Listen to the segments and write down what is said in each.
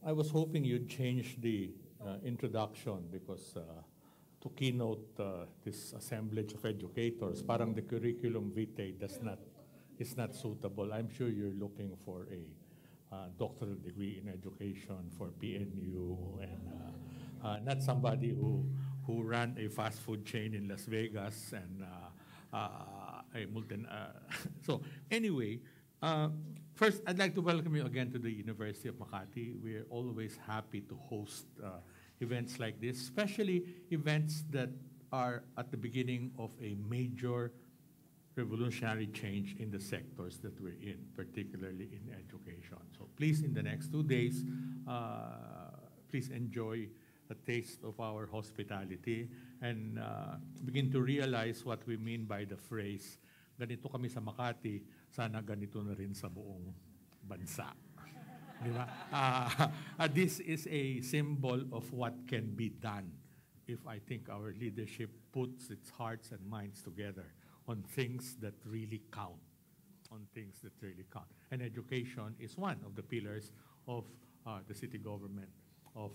I was hoping you'd change the introduction because to keynote this assemblage of educators, parang the curriculum vitae is not suitable. I'm sure you're looking for a doctoral degree in education for PNU and not somebody who ran a fast food chain in Las Vegas and so anyway, first I'd like to welcome you again to the University of Makati. We're always happy to host events like this, especially events that are at the beginning of a major revolutionary change in the sectors that we're in, particularly in education. So please, in the next 2 days, please enjoy a taste of our hospitality and begin to realize what we mean by the phrase, ganito kami sa Makati, sana ganito na rin sa buong bansa. Di ba? This is a symbol of what can be done if I think our leadership puts its hearts and minds together on things that really count, And education is one of the pillars of the city government of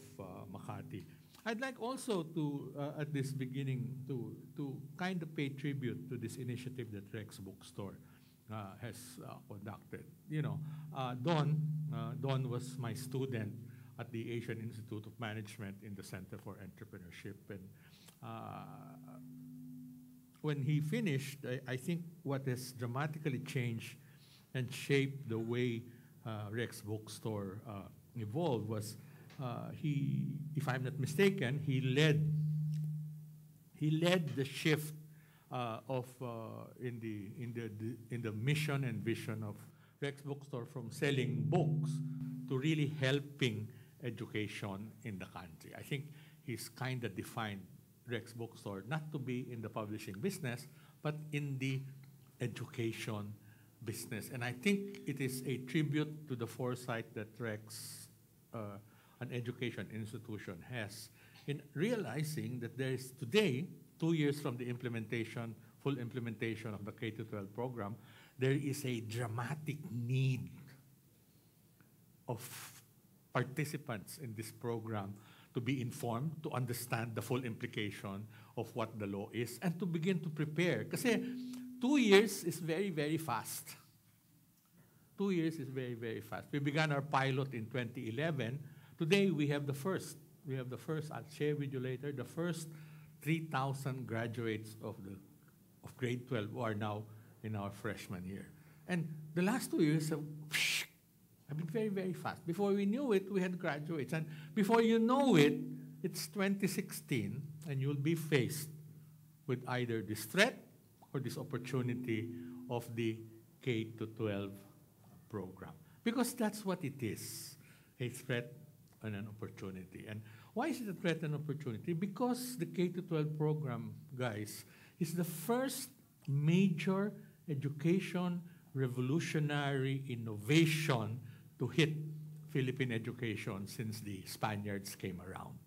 Makati. I'd like also to, at this beginning, to kind of pay tribute to this initiative that Rex Bookstore has conducted. You know, Don was my student at the Asian Institute of Management in the Center for Entrepreneurship. And when he finished, I think what has dramatically changed and shaped the way Rex Bookstore evolved was he, if I'm not mistaken, he led the shift in the mission and vision of Rex Bookstore from selling books to really helping education in the country. I think he's kind of defined Rex Bookstore not to be in the publishing business, but in the education business. And I think it is a tribute to the foresight that Rex, an education institution, has in realizing that there is today, 2 years from the implementation, full implementation of the K-12 program, there is a dramatic need of participants in this program to be informed, to understand the full implication of what the law is, and to begin to prepare. Kasi 2 years is very, very fast. 2 years is very, very fast. We began our pilot in 2011. Today, we have the first. I'll share with you later, the first 3,000 graduates of grade 12 who are now in our freshman year. And the last 2 years have been very, very fast. Before we knew it, we had graduates. And before you know it, it's 2016, and you'll be faced with either this threat or this opportunity of the K-12 program. Because that's what it is, a threat and an opportunity. And why is it a threat and opportunity? Because the K-12 program, guys, is the first major education revolutionary innovation to hit Philippine education since the Spaniards came around.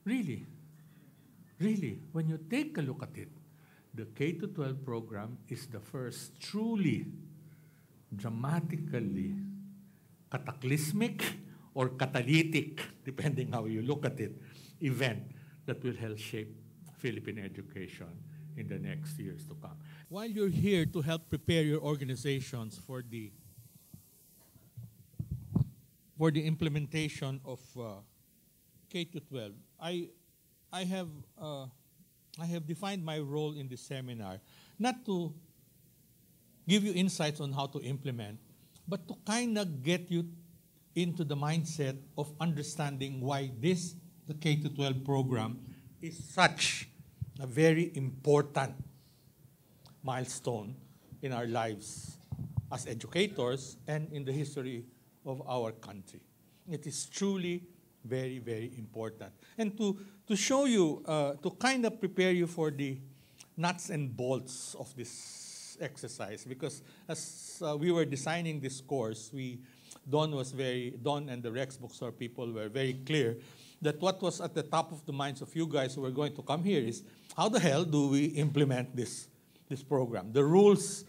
Really, when you take a look at it, the K-12 program is the first truly, dramatically, cataclysmic or catalytic, depending how you look at it, event that will help shape Philippine education in the next years to come. While you're here to help prepare your organizations for the implementation of K-12, I have defined my role in this seminar not to give you insights on how to implement, but to kind of get you into the mindset of understanding why the K-12 program is such a very important milestone in our lives as educators and in the history of our country. It is truly very, very important. And to show you, to kind of prepare you for the nuts and bolts of this exercise, because as we were designing this course, Don and the Rex Bookstore people were very clear that what was at the top of the minds of you guys who were going to come here is, how the hell do we implement this program? The rules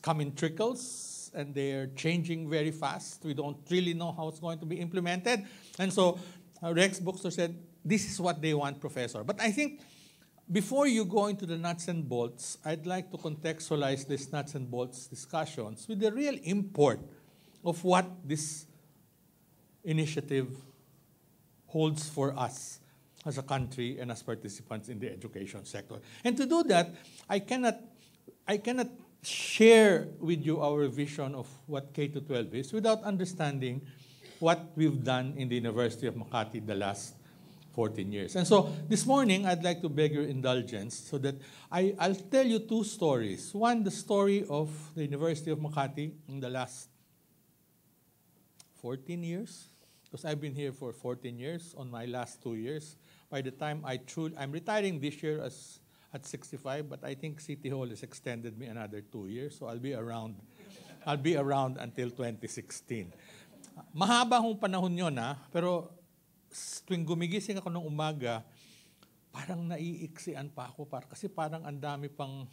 come in trickles, and they're changing very fast. We don't really know how it's going to be implemented. And so Rex Bookstore said, this is what they want, Professor. But I think before you go into the nuts and bolts, I'd like to contextualize this nuts and bolts discussions with the real import of what this initiative holds for us as a country and as participants in the education sector. And to do that, I cannot share with you our vision of what K-12 is without understanding what we've done in the University of Makati the last 14 years. And so this morning, I'd like to beg your indulgence so that I'll tell you two stories. One, the story of the University of Makati in the last 14 years, because I've been here for 14 years on my last 2 years. By the time I'm retiring this year at 65, but I think City Hall has extended me another 2 years, so I'll be around until 2016. Mahaba hong panahon yun, pero tuwing gumigising ako ng umaga, parang naiiksian pa ako kasi parang ang dami pang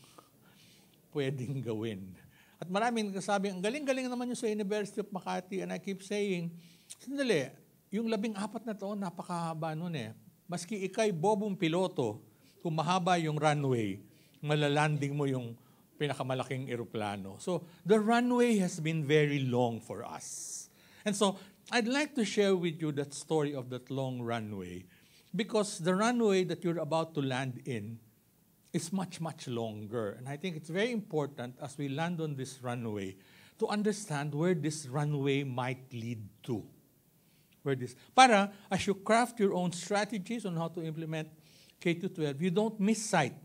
pwedeng gawin. At maraming nagsasabi, ang galing-galing naman yung sa University of Makati, and I keep saying, sandali, yung 14 na taon, napakahaba nun eh. Maski ikay bobong piloto, kung mahaba yung runway, malalanding mo yung pinakamalaking eroplano. So the runway has been very long for us. And so I'd like to share with you that story of that long runway, because the runway that you're about to land in is much, much longer. And I think it's very important as we land on this runway to understand where this runway might lead to. Para as you craft your own strategies on how to implement K-12, you don't miss sight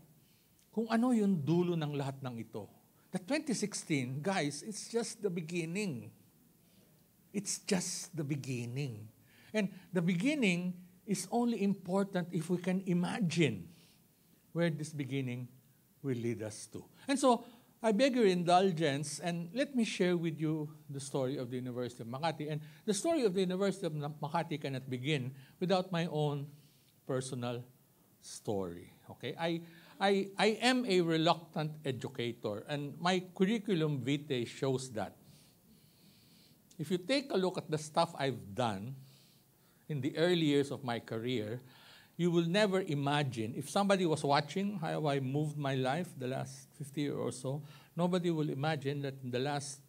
kung ano yung dulo ng lahat ng ito. The 2016, guys, it's just the beginning. It's just the beginning. And the beginning is only important if we can imagine where this beginning will lead us to. And so, I beg your indulgence, and let me share with you the story of the University of Makati. And the story of the University of Makati cannot begin without my own personal story. Okay? I am a reluctant educator, and my curriculum vitae shows that. If you take a look at the stuff I've done in the early years of my career, you will never imagine, if somebody was watching how I moved my life the last 50 years or so, nobody will imagine that in the last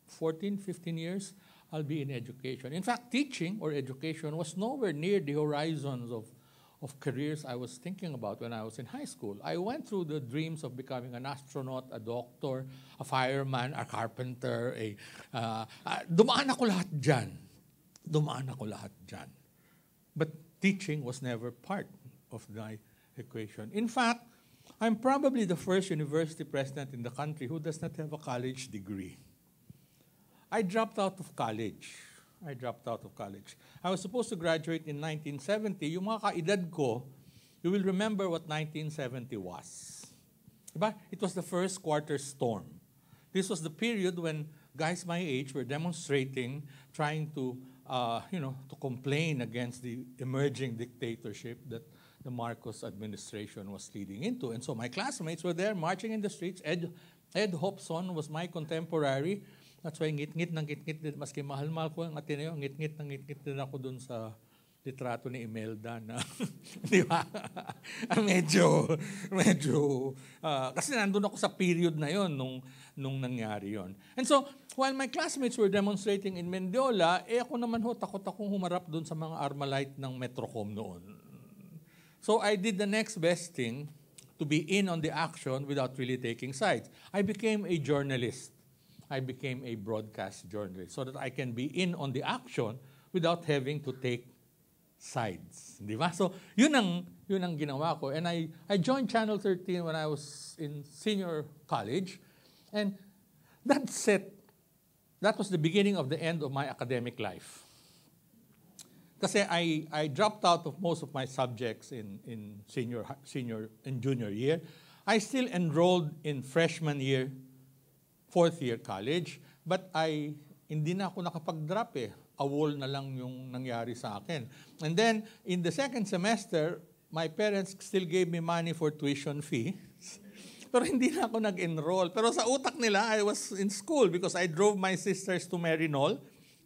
14, 15 years, I'll be in education. In fact, teaching or education was nowhere near the horizons of careers I was thinking about when I was in high school. I went through the dreams of becoming an astronaut, a doctor, a fireman, a carpenter, dumaan ako lahat dyan. But teaching was never part of my equation. In fact, I'm probably the first university president in the country who does not have a college degree. I dropped out of college. I was supposed to graduate in 1970. Yung mga kaedad ko, you will remember what 1970 was. Diba? It was the first quarter storm. This was the period when guys my age were demonstrating, trying to complain against the emerging dictatorship that the Marcos administration was leading into. And so my classmates were there marching in the streets. Ed Hobson was my contemporary. That's why ngit-ngit din, maski mahal-mahal ko ang Ateneo, ngit-ngit din ako dun sa litrato ni Imelda na, di ba? Kasi nandun ako sa period na yon nung nangyari yon. And so, while my classmates were demonstrating in Mendiola, ako naman takot akong humarap dun sa mga Armalite ng Metrocom noon. So I did the next best thing to be in on the action without really taking sides. I became a journalist. I became a broadcast journalist so that I can be in on the action without having to take sides. Di ba? So, yun ang ginawa ko. And I joined Channel 13 when I was in senior college. And that was the beginning of the end of my academic life. Kasi I dropped out of most of my subjects in senior and junior year. I still enrolled in freshman year, fourth year college, but hindi na ako nakapag-drop eh. Awol na lang yung nangyari sa akin. And then, in the second semester, my parents still gave me money for tuition fee. Pero hindi na ako nag-enroll. Pero sa utak nila, I was in school because I drove my sisters to Marinol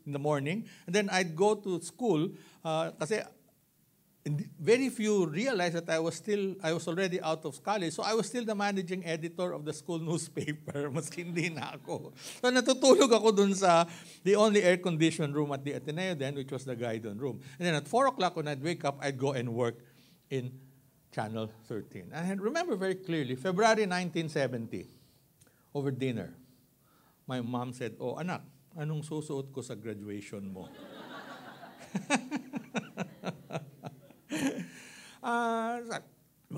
in the morning. And then I'd go to school kasi very few realized that I was already out of college. So I was still the managing editor of the school newspaper, maski hindi na ako. So natutulog ako dun sa the only air-conditioned room at the Ateneo then, which was the Guidon room. And then at 4 o'clock when I'd wake up, I'd go and work in Channel 13. And I remember very clearly, February 1970, over dinner, my mom said, "Oh, anak, anong susuot ko sa graduation mo?"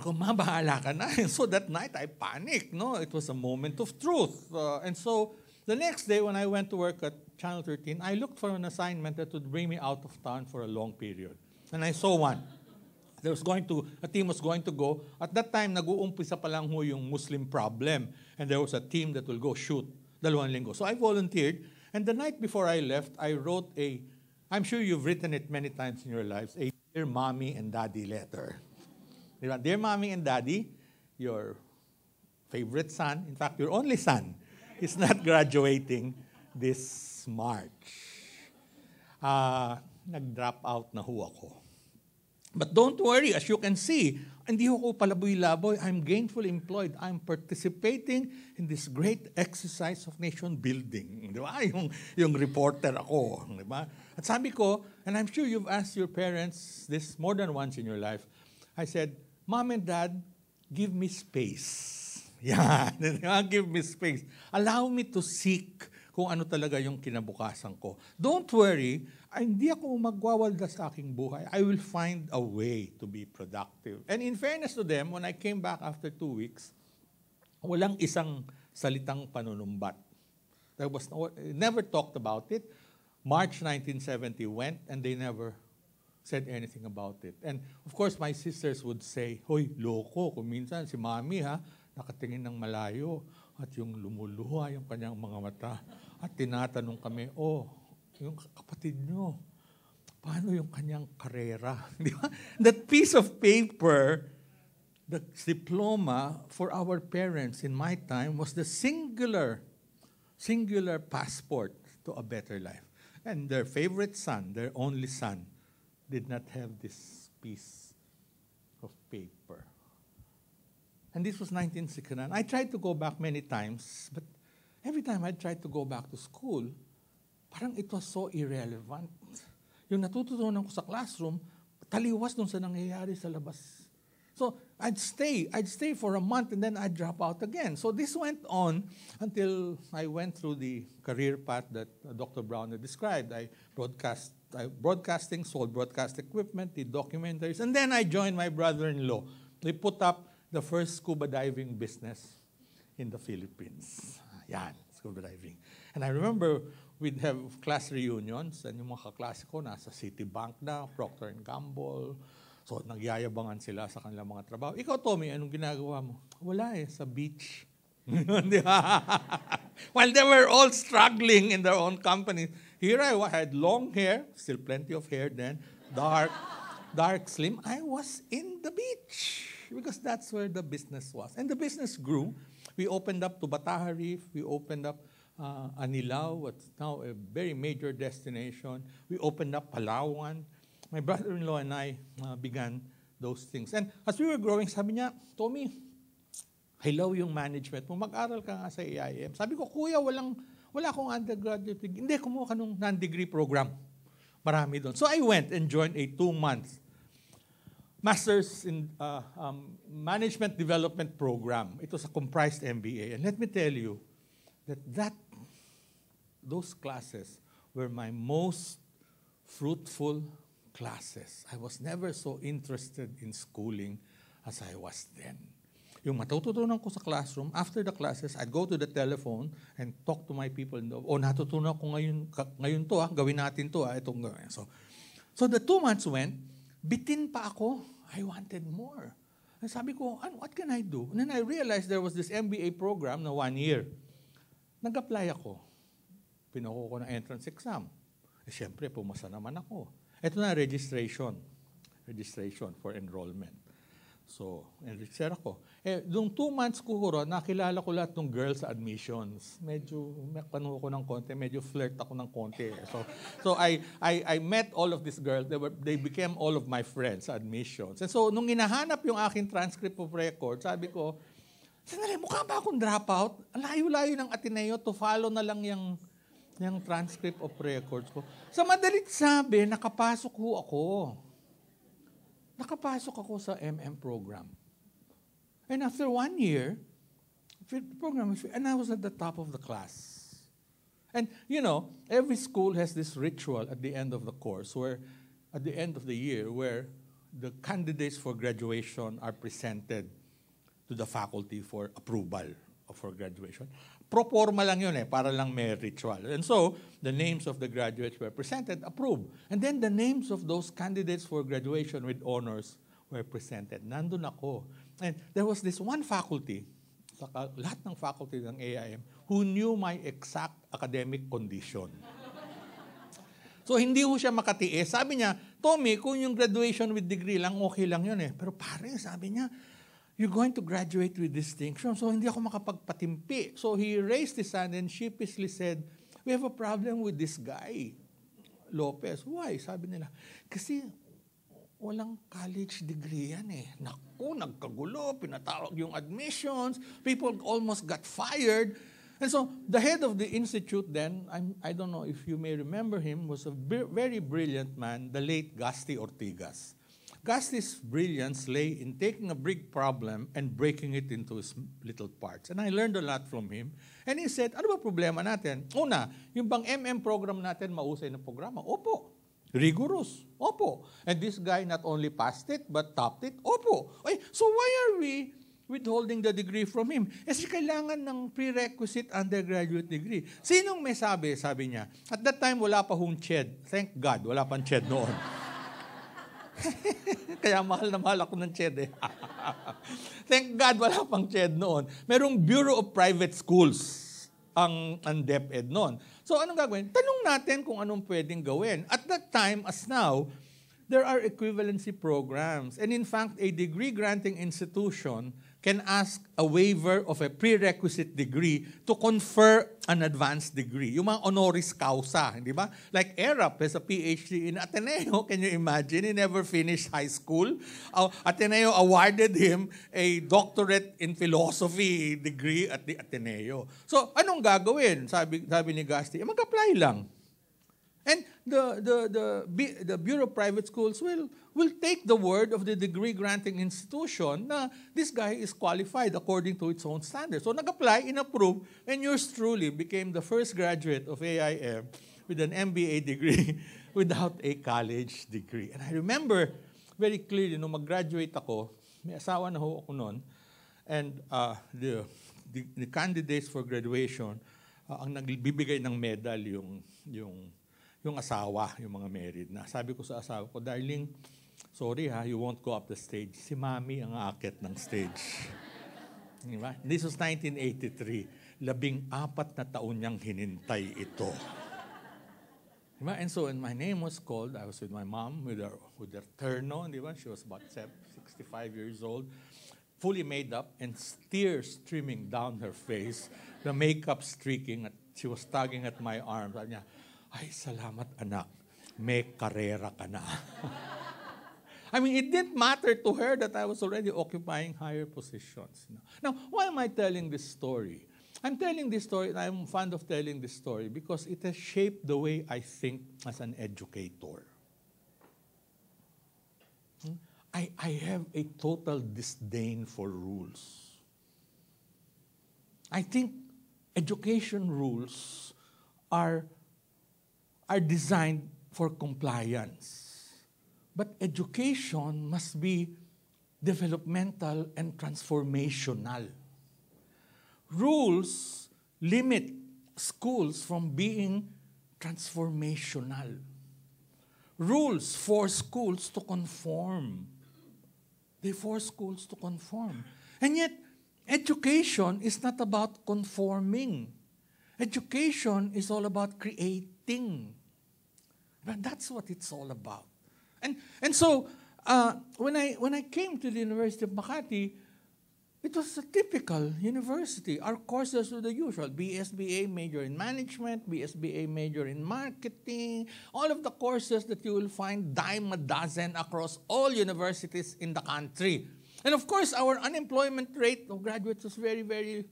Ma, bahala ka na. And so that night, I panicked. No, it was a moment of truth. And so the next day, when I went to work at Channel 13, I looked for an assignment that would bring me out of town for a long period. And I saw one. A team was going to go. At that time, nag-uumpisa pa lang ho yung Muslim problem. And there was a team that will go shoot 2 linggo. So I volunteered. And the night before I left, I wrote I'm sure you've written it many times in your lives, a Dear Mommy and Daddy letter. Dear Mommy and Daddy, your favorite son, in fact, your only son, is not graduating this March. Nag-drop out na ho ako. But don't worry, as you can see, hindi ko palaboy-laboy. I'm gainfully employed. I'm participating in this great exercise of nation building. Di ba? Yung reporter ako. Di ba? At sabi ko, and I'm sure you've asked your parents this more than once in your life, I said, Mom and Dad, give me space. Yan. Give me space. Allow me to seek kung ano talaga yung kinabukasan ko. Don't worry, hindi ako magwawalda sa aking buhay. I will find a way to be productive. And in fairness to them, when I came back after 2 weeks, walang isang salitang panunumbat. Never talked about it. March 1970 went and they never said anything about it. And of course, my sisters would say, "Hoy, loko, kung minsan si Mami nakatingin ng malayo at yung lumuluha yung kanyang mga mata." At tinatanong kami, yung kapatid nyo, paano yung kanyang karera? Di ba? That piece of paper, the diploma for our parents in my time was the singular passport to a better life. And their favorite son, their only son, did not have this piece of paper. And this was 1969. I tried to go back many times, but every time I tried to go back to school, parang it was so irrelevant. Yung natututunan ko sa classroom, taliwas dun sa nangyayari sa labas. So I'd stay for a month and then I'd drop out again. So this went on until I went through the career path that Dr. Brown had described. I broadcasting, sold broadcast equipment, did documentaries, and then I joined my brother-in-law. We put up the first scuba diving business in the Philippines. Yan, scuba diving. And I remember we'd have class reunions and yung mga kaklase ko nasa Citibank na, Procter & Gamble. So nagyayabangan sila sa kanilang mga trabaho. Ikaw, Tommy, anong ginagawa mo? Wala sa beach. While they were all struggling in their own companies, here I had long hair, still plenty of hair then, dark, slim. I was in the beach because that's where the business was. And the business grew. We opened up to Bataha Reef. We opened up Anilao, what's now a very major destination. We opened up Palawan. My brother-in-law and I began those things. And as we were growing, sabi niya, Tommy, hello yung management mo, mag-aral ka nga sa AIM. Sabi ko, Kuya, wala akong undergraduate degree. Hindi, kumuha ka nung non-degree program. Marami doon. So I went and joined a 2-month Master's in Management Development Program. It was a comprised MBA. And let me tell you that those classes were my most fruitful classes. I was never so interested in schooling as I was then. Yung matututunan ko sa classroom, after the classes, I'd go to the telephone and talk to my people. Natutunan ko ngayon to, gawin natin to, itong gawin. So the 2 months went, bitin pa ako, I wanted more. And sabi ko, what can I do? And then I realized there was this MBA program na 1 year. Nag-apply ako. Pinuha ko ng entrance exam. Siyempre, pumasa naman ako. Ito na, registration for enrollment. So, enricher ako. Nung 2 months ko nakilala ko lahat ng girls sa admissions. Medyo, ko ng konti, medyo flirt ako ng konti. So I met all of these girls. They became all of my friends sa admissions. And so, nung hinahanap yung aking transcript of record, sabi ko, sandali, mukha ba akong dropout? Ang layo-layo ng Ateneo to follow na lang yung transcript of records ko. Sa madalit sabi, nakapasok ako. Nakapasok ako sa program. And after 1 year, program, and I was at the top of the class. And, every school has this ritual at the end of the course, at the end of the year, where the candidates for graduation are presented to the faculty for approval for graduation. Pro forma lang yun para lang may ritual. And so, the names of the graduates were presented, approved. And then the names of those candidates for graduation with honors were presented. Nandun ako. And there was this one faculty, lahat ng faculty ng AIM, who knew my exact academic condition. So, hindi ko siya makatiis. Sabi niya, Tommy, kung yung graduation with degree lang, okay lang yun Pero pare, sabi niya, you're going to graduate with distinction. So, hindi ako makapagpatimpi. So, he raised his hand and sheepishly said, we have a problem with this guy, Lopez. Why? Sabi nila, kasi walang college degree yan Naku, nagkagulo, pinatawag yung admissions, people almost got fired. And so, the head of the institute then, I don't know if you may remember him, was a very brilliant man, the late Gasti Ortigas. Gasti's brilliance lay in taking a big problem and breaking it into little parts. And I learned a lot from him. And he said, ano ba problema natin? Una, yung bang program natin, mausay na programa? Opo. Rigorous? Opo. And this guy not only passed it, but topped it? Opo. So why are we withholding the degree from him? Kasi kailangan ng prerequisite undergraduate degree. Sinong may sabi? Sabi niya. At that time, wala pa hong CHED. Thank God, wala pang CHED noon. Kaya mahal na mahal ako ng CHED Thank God wala pang CHED noon. Merong Bureau of Private Schools ang DepEd noon. So anong gagawin? Tanong natin kung anong pwedeng gawin. At that time, as now, there are equivalency programs. And in fact, a degree-granting institution can ask a waiver of a prerequisite degree to confer an advanced degree. Yung mga honoris causa, di ba? Like Erap has a PhD in Ateneo. Can you imagine? He never finished high school. Ateneo awarded him a doctorate in philosophy degree at the Ateneo. So, anong gagawin? Sabi ni Gasti, mag-apply lang. And the Bureau of Private Schools will take the word of the degree-granting institution na this guy is qualified according to its own standards. So nag-apply, in-approve, and yours truly became the first graduate of AIM with an MBA degree without a college degree. And I remember very clearly, nung mag-graduate ako, may asawa na ho ako noon, and the candidates for graduation, ang nagbibigay ng medal yung asawa, yung mga married na. Sabi ko sa asawa ko, darling, sorry you won't go up the stage. Si Mami ang aakyat ng stage. Diba? This was 1983. 14 na taon niyang hinintay ito. Diba? And so when my name was called, I was with my mom with her terno. Diba? She was about 65 years old, fully made up, and tears streaming down her face, the makeup streaking. She was tugging at my arm. Sabi niya, ay, salamat anak, may karera ka na. I mean, it didn't matter to her that I was already occupying higher positions. Now, why am I telling this story? I'm telling this story, and I'm fond of telling this story because it has shaped the way I think as an educator. I have a total disdain for rules. I think education rules are designed for compliance. But education must be developmental and transformational. Rules limit schools from being transformational. Rules force schools to conform. They force schools to conform. And yet, education is not about conforming. Education is all about creating. But that's what it's all about. And so, when I came to the University of Makati, it was a typical university. Our courses were the usual. BSBA major in management, BSBA major in marketing, all of the courses that you will find dime a dozen across all universities in the country. And of course, our unemployment rate of graduates was the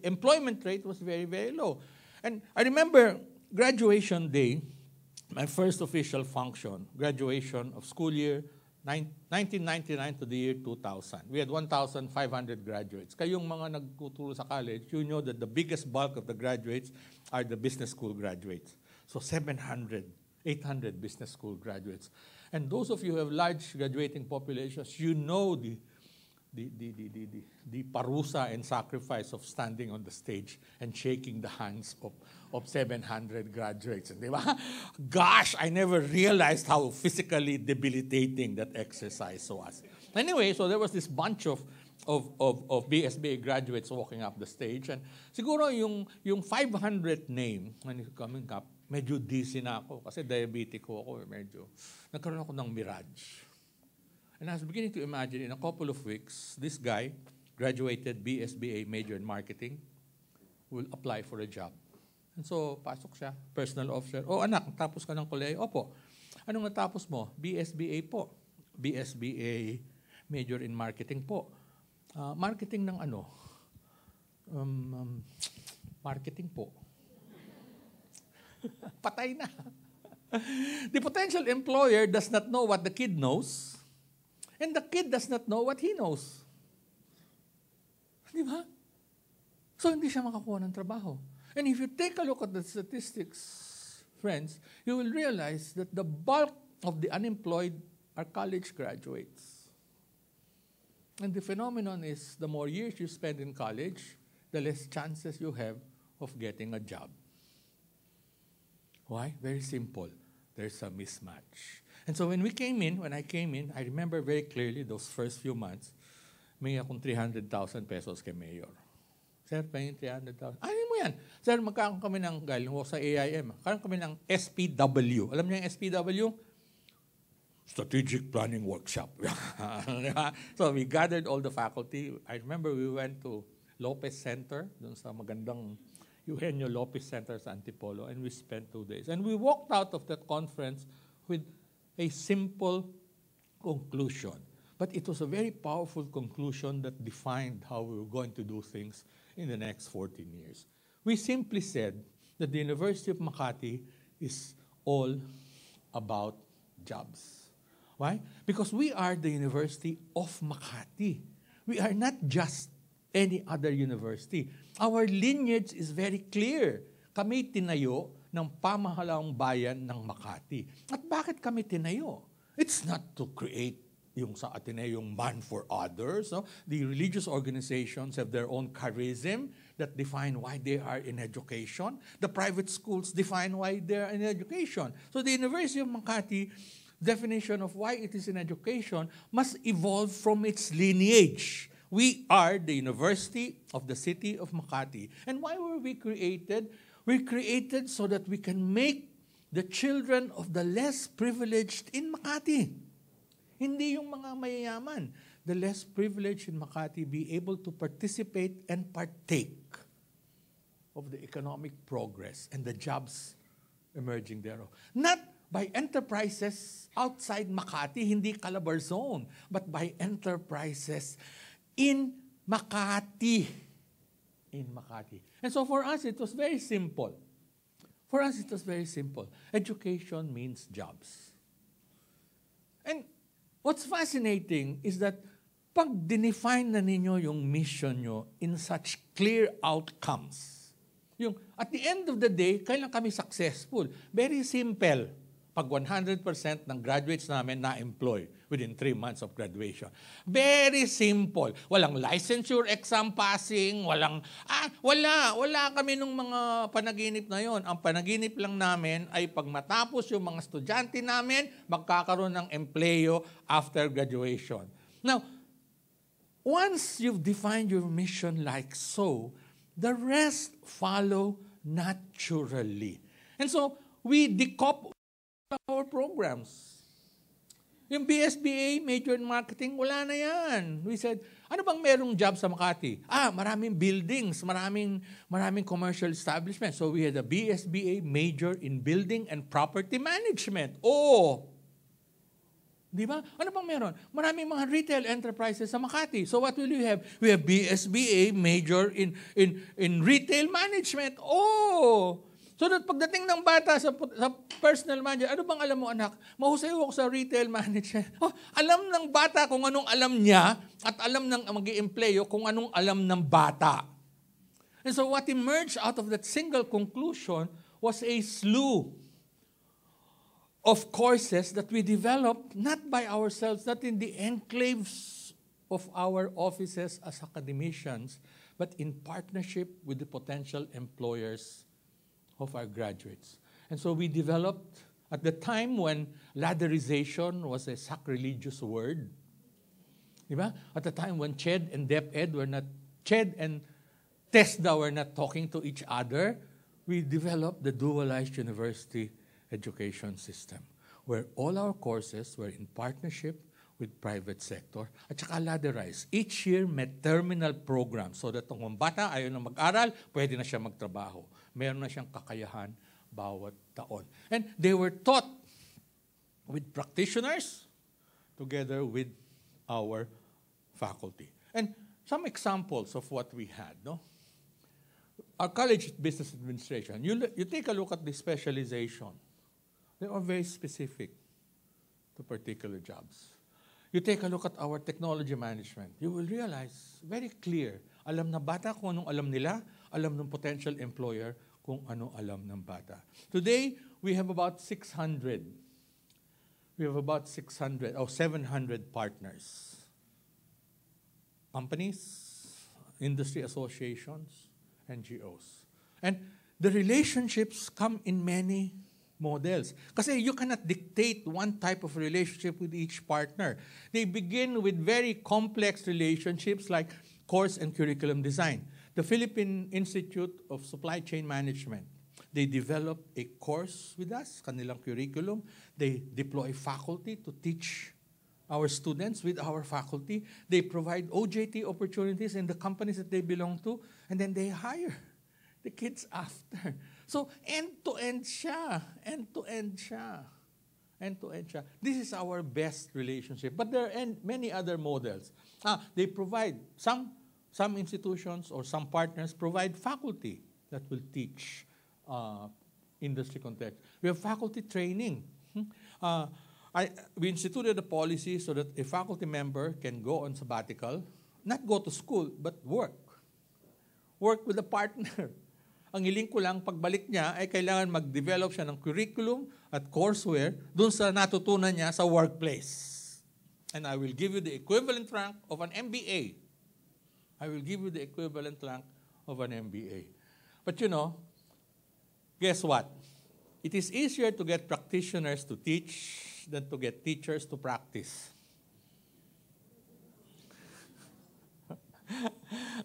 employment rate was very, very low. And I remember graduation day, my first official function, graduation of school year 1999 to the year 2000. We had 1,500 graduates. Kayong mga nagtuturo sa college, you know that the biggest bulk of the graduates are the business school graduates. So 700, 800 business school graduates. And those of you who have large graduating populations, you know the parusa and sacrifice of standing on the stage and shaking the hands of 700 graduates. Di ba? Gosh, I never realized how physically debilitating that exercise was. Anyway, so there was this bunch of BSBA graduates walking up the stage. And siguro yung 500 name, when coming up, medyo dizzy na ako kasi diabetic ako. Medyo nagkaroon ako ng mirage. And I was beginning to imagine in a couple of weeks, this guy graduated BSBA major in marketing, will apply for a job. And so, pasok siya, personal officer. Oh, anak, tapos ka ng kolehiyo? Opo. Anong natapos mo? BSBA po. BSBA major in marketing po. Marketing ng ano? Marketing po. Patay na. The potential employer does not know what the kid knows. And the kid does not know what he knows. Di ba? So, hindi siya makakuha ng trabaho. And if you take a look at the statistics, friends, you will realize that the bulk of the unemployed are college graduates. And the phenomenon is the more years you spend in college, the less chances you have of getting a job. Why? Very simple. There's a mismatch. And so when I came in, I remember very clearly those first few months, may akong 300,000 pesos kay Mayor. Sir, pahingin 300,000. Ano mo yan? Sir, magkakaroon kami ng, galing ko sa AIM, magkakaroon kami ng SPW. Alam niyo yung SPW? Strategic Planning Workshop. So we gathered all the faculty. I remember we went to Lopez Center, dun sa magandang Eugenio Lopez Center sa Antipolo, and we spent 2 days. And we walked out of that conference with a simple conclusion. But it was a very powerful conclusion that defined how we were going to do things in the next 14 years. We simply said that the University of Makati is all about jobs. Why? Because we are the University of Makati. We are not just any other university. Our lineage is very clear. Kami tinayo ng pamahalaang bayan ng Makati. At bakit kami tinayo? It's not to create yung sa Ateneo, yung man for others. No? The religious organizations have their own charism that define why they are in education. The private schools define why they are in education. So the University of Makati definition of why it is in education must evolve from its lineage. We are the University of the City of Makati. And why were we created? We're created so that we can make the children of the less privileged in Makati. Hindi yung mga mayayaman. The less privileged in Makati be able to participate and partake of the economic progress and the jobs emerging thereof. Not by enterprises outside Makati, hindi Calabarzon, but by enterprises in Makati. In Makati. And so for us, it was very simple. Education means jobs. And what's fascinating is that pag dinefine na ninyo yung mission nyo in such clear outcomes, yung at the end of the day, kailan kami successful? Very simple. Pag 100% ng graduates namin na-employ within 3 months of graduation. Very simple. Walang licensure exam passing, wala kami nung mga panaginip na yon. Ang panaginip lang namin ay pag matapos yung mga estudyante namin, magkakaroon ng empleyo after graduation. Now, once you've defined your mission like so, the rest follow naturally. And so, we decouple our programs. Yung BSBA, major in marketing, wala na yan. We said, ano bang merong job sa Makati? Maraming buildings, maraming commercial establishments. So we had a BSBA major in building and property management. Di ba? Ano bang meron? Maraming mga retail enterprises sa Makati. So what will we have? We have BSBA major in retail management. So that pagdating ng bata sa personal manager, ano bang alam mo anak? Mahusay ako sa retail management. Alam ng bata kung anong alam niya at alam ng mag-i-empleyo kung anong alam ng bata. And so what emerged out of that single conclusion was a slew of courses that we developed not by ourselves, not in the enclaves of our offices as academicians, but in partnership with the potential employers of our graduates. And so we developed, at the time when ladderization was a sacrilegious word, diba? At the time when CHED and DepEd CHED and TESDA were not talking to each other, we developed the dualized university education system, where all our courses were in partnership with private sector at saka ladderized. Each year may terminal program so that kung bata ayaw na mag-aral, pwede na siya magtrabaho. Meron na siyang kakayahan bawat taon. And they were taught with practitioners together with our faculty. And some examples of what we had, no? Our college business administration, you take a look at the specialization. They are very specific to particular jobs. You take a look at our technology management, you will realize, very clear, alam na bata kung anong alam nila, alam ng potential employer kung ano alam ng bata. Today, we have about 600. We have about 600 or 700 partners. Companies, industry associations, NGOs. And the relationships come in many models. Kasi you cannot dictate one type of relationship with each partner. They begin with very complex relationships like course and curriculum design. The Philippine Institute of Supply Chain Management, they develop a course with us, kanilang curriculum. They deploy faculty to teach our students with our faculty. They provide OJT opportunities in the companies that they belong to, and then they hire the kids after. So, end-to-end siya. End-to-end siya. End-to-end siya. This is our best relationship. But there are many other models. They provide, some institutions or some partners provide faculty that will teach industry context. We have faculty training. We instituted a policy so that a faculty member can go on sabbatical, not go to school, but work. Work with a partner. Ang hiling ko lang, pagbalik niya, ay kailangan mag-develop siya ng curriculum at courseware dun sa natutunan niya sa workplace. And I will give you the equivalent rank of an MBA. I will give you the equivalent rank of an MBA. But you know, guess what? It is easier to get practitioners to teach than to get teachers to practice.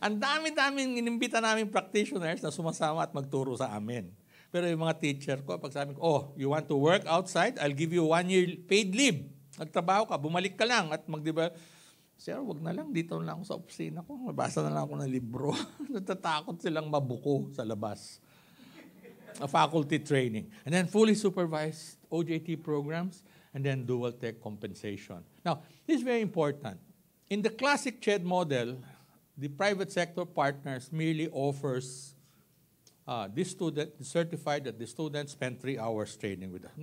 Ang dami-daming inimbita namin practitioners na sumasama at magturo sa amin. Pero yung mga teacher ko, pag sabi ko, you want to work outside? I'll give you 1 year paid leave. Nagtrabaho ka, bumalik ka lang at mag-develop. Sir, wag na lang, dito na lang ako sa opisina ko. Mabasa na lang ako ng libro. Natatakot silang mabuko sa labas. Faculty training. And then fully supervised OJT programs, and then dual tech compensation. Now, this is very important. In the classic CHED model, the private sector partners merely offers this student certified that the student spent 3 hours training with us.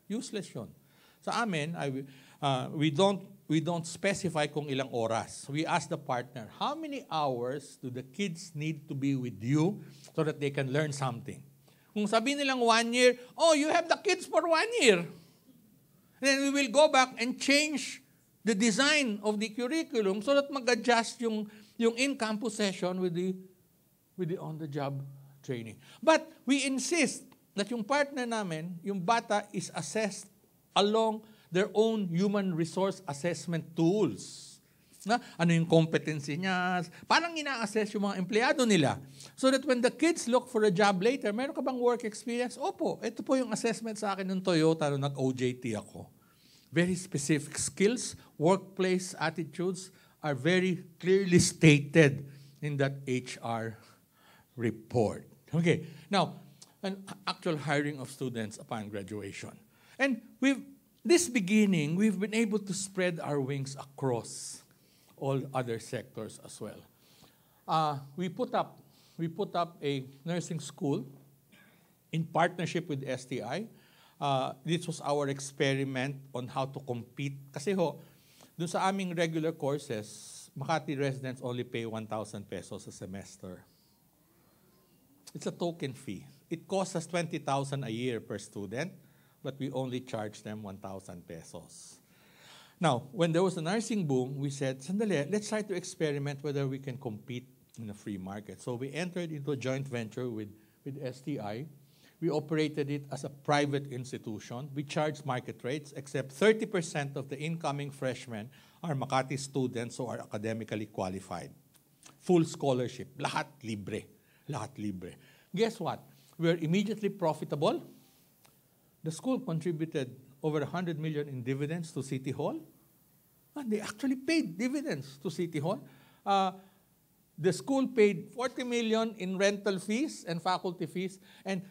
Useless yun. Sa amin, we don't specify kung ilang oras. We ask the partner, how many hours do the kids need to be with you so that they can learn something? Kung sabihin nilang 1 year, you have the kids for 1 year. Then we will go back and change the design of the curriculum so that mag-adjust yung in-campus session with the on-the-job training. But we insist that yung partner namin, yung bata is assessed along their own human resource assessment tools. Na, ano yung competency niya? Parang ina-assess yung mga empleyado nila. So that when the kids look for a job later, meron ka bang work experience? Opo, ito po yung assessment sa akin ng Toyota nung nag-OJT ako. very specific skills, workplace attitudes are very clearly stated in that HR report. Okay, now, an actual hiring of students upon graduation. And we've been able to spread our wings across all other sectors as well. We put up a nursing school in partnership with STI. This was our experiment on how to compete. Kasi dun sa aming regular courses, Makati residents only pay 1,000 pesos a semester. It's a token fee. It costs us 20,000 a year per student, but we only charge them 1,000 pesos. Now, when there was a nursing boom, we said, sandali, let's try to experiment whether we can compete in a free market. So we entered into a joint venture with STI. We operated it as a private institution. We charged market rates, except 30% of the incoming freshmen are Makati students who are academically qualified. Full scholarship. Lahat libre. Lahat libre. Guess what? We are immediately profitable. The school contributed over 100 million in dividends to City Hall. And they actually paid dividends to City Hall. The school paid 40 million in rental fees and faculty fees and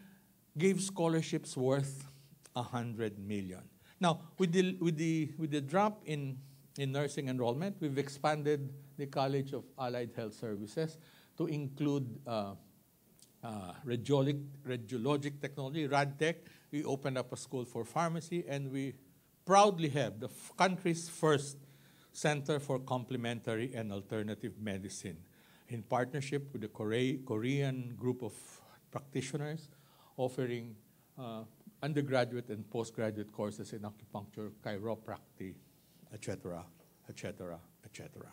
gave scholarships worth 100 million. Now, with the drop in nursing enrollment, we've expanded the College of Allied Health Services to include radiologic technology, RadTech. We opened up a school for pharmacy, and we proudly have the country's first Center for Complementary and Alternative Medicine in partnership with the Korean group of practitioners offering undergraduate and postgraduate courses in acupuncture, chiropractic, etc., etc., etc.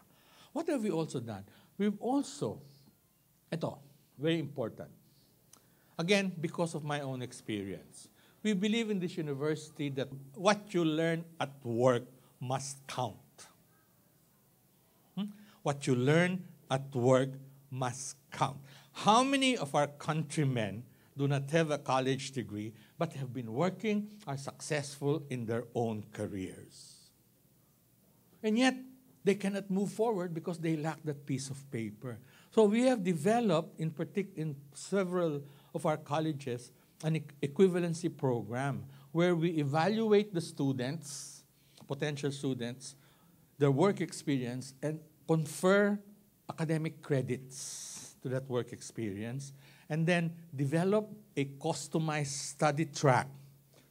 What have we also done? We've also, very important, again, because of my own experience, we believe in this university that what you learn at work must count. What you learn at work must count. How many of our countrymen do not have a college degree but have been working, are successful in their own careers? And yet, they cannot move forward because they lack that piece of paper. So we have developed, in several of our colleges, an equivalency program where we evaluate the students, potential students, their work experience, and confer academic credits to that work experience, and then develop a customized study track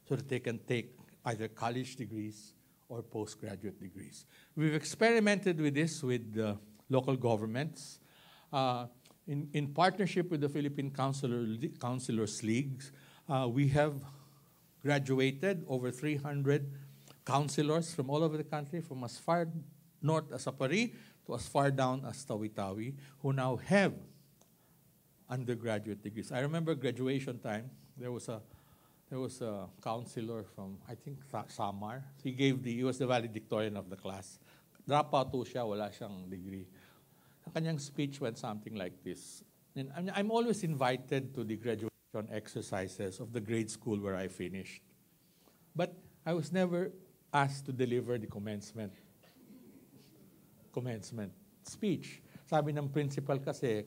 so that they can take either college degrees or postgraduate degrees. We've experimented with this with local governments. In partnership with the Philippine Counselors Leagues, we have graduated over 300 counselors from all over the country, from as far north as Apari to as far down as Tawi-Tawi, who now have undergraduate degrees. I remember graduation time, there was a counselor from, I think, Samar. He was the valedictorian of the class. Dropout to siya, wala siyang degree. Ang kanyang speech went something like this. And I'm always invited to the graduation exercises of the grade school where I finished. But I was never asked to deliver the commencement speech. Sabi ng principal kasi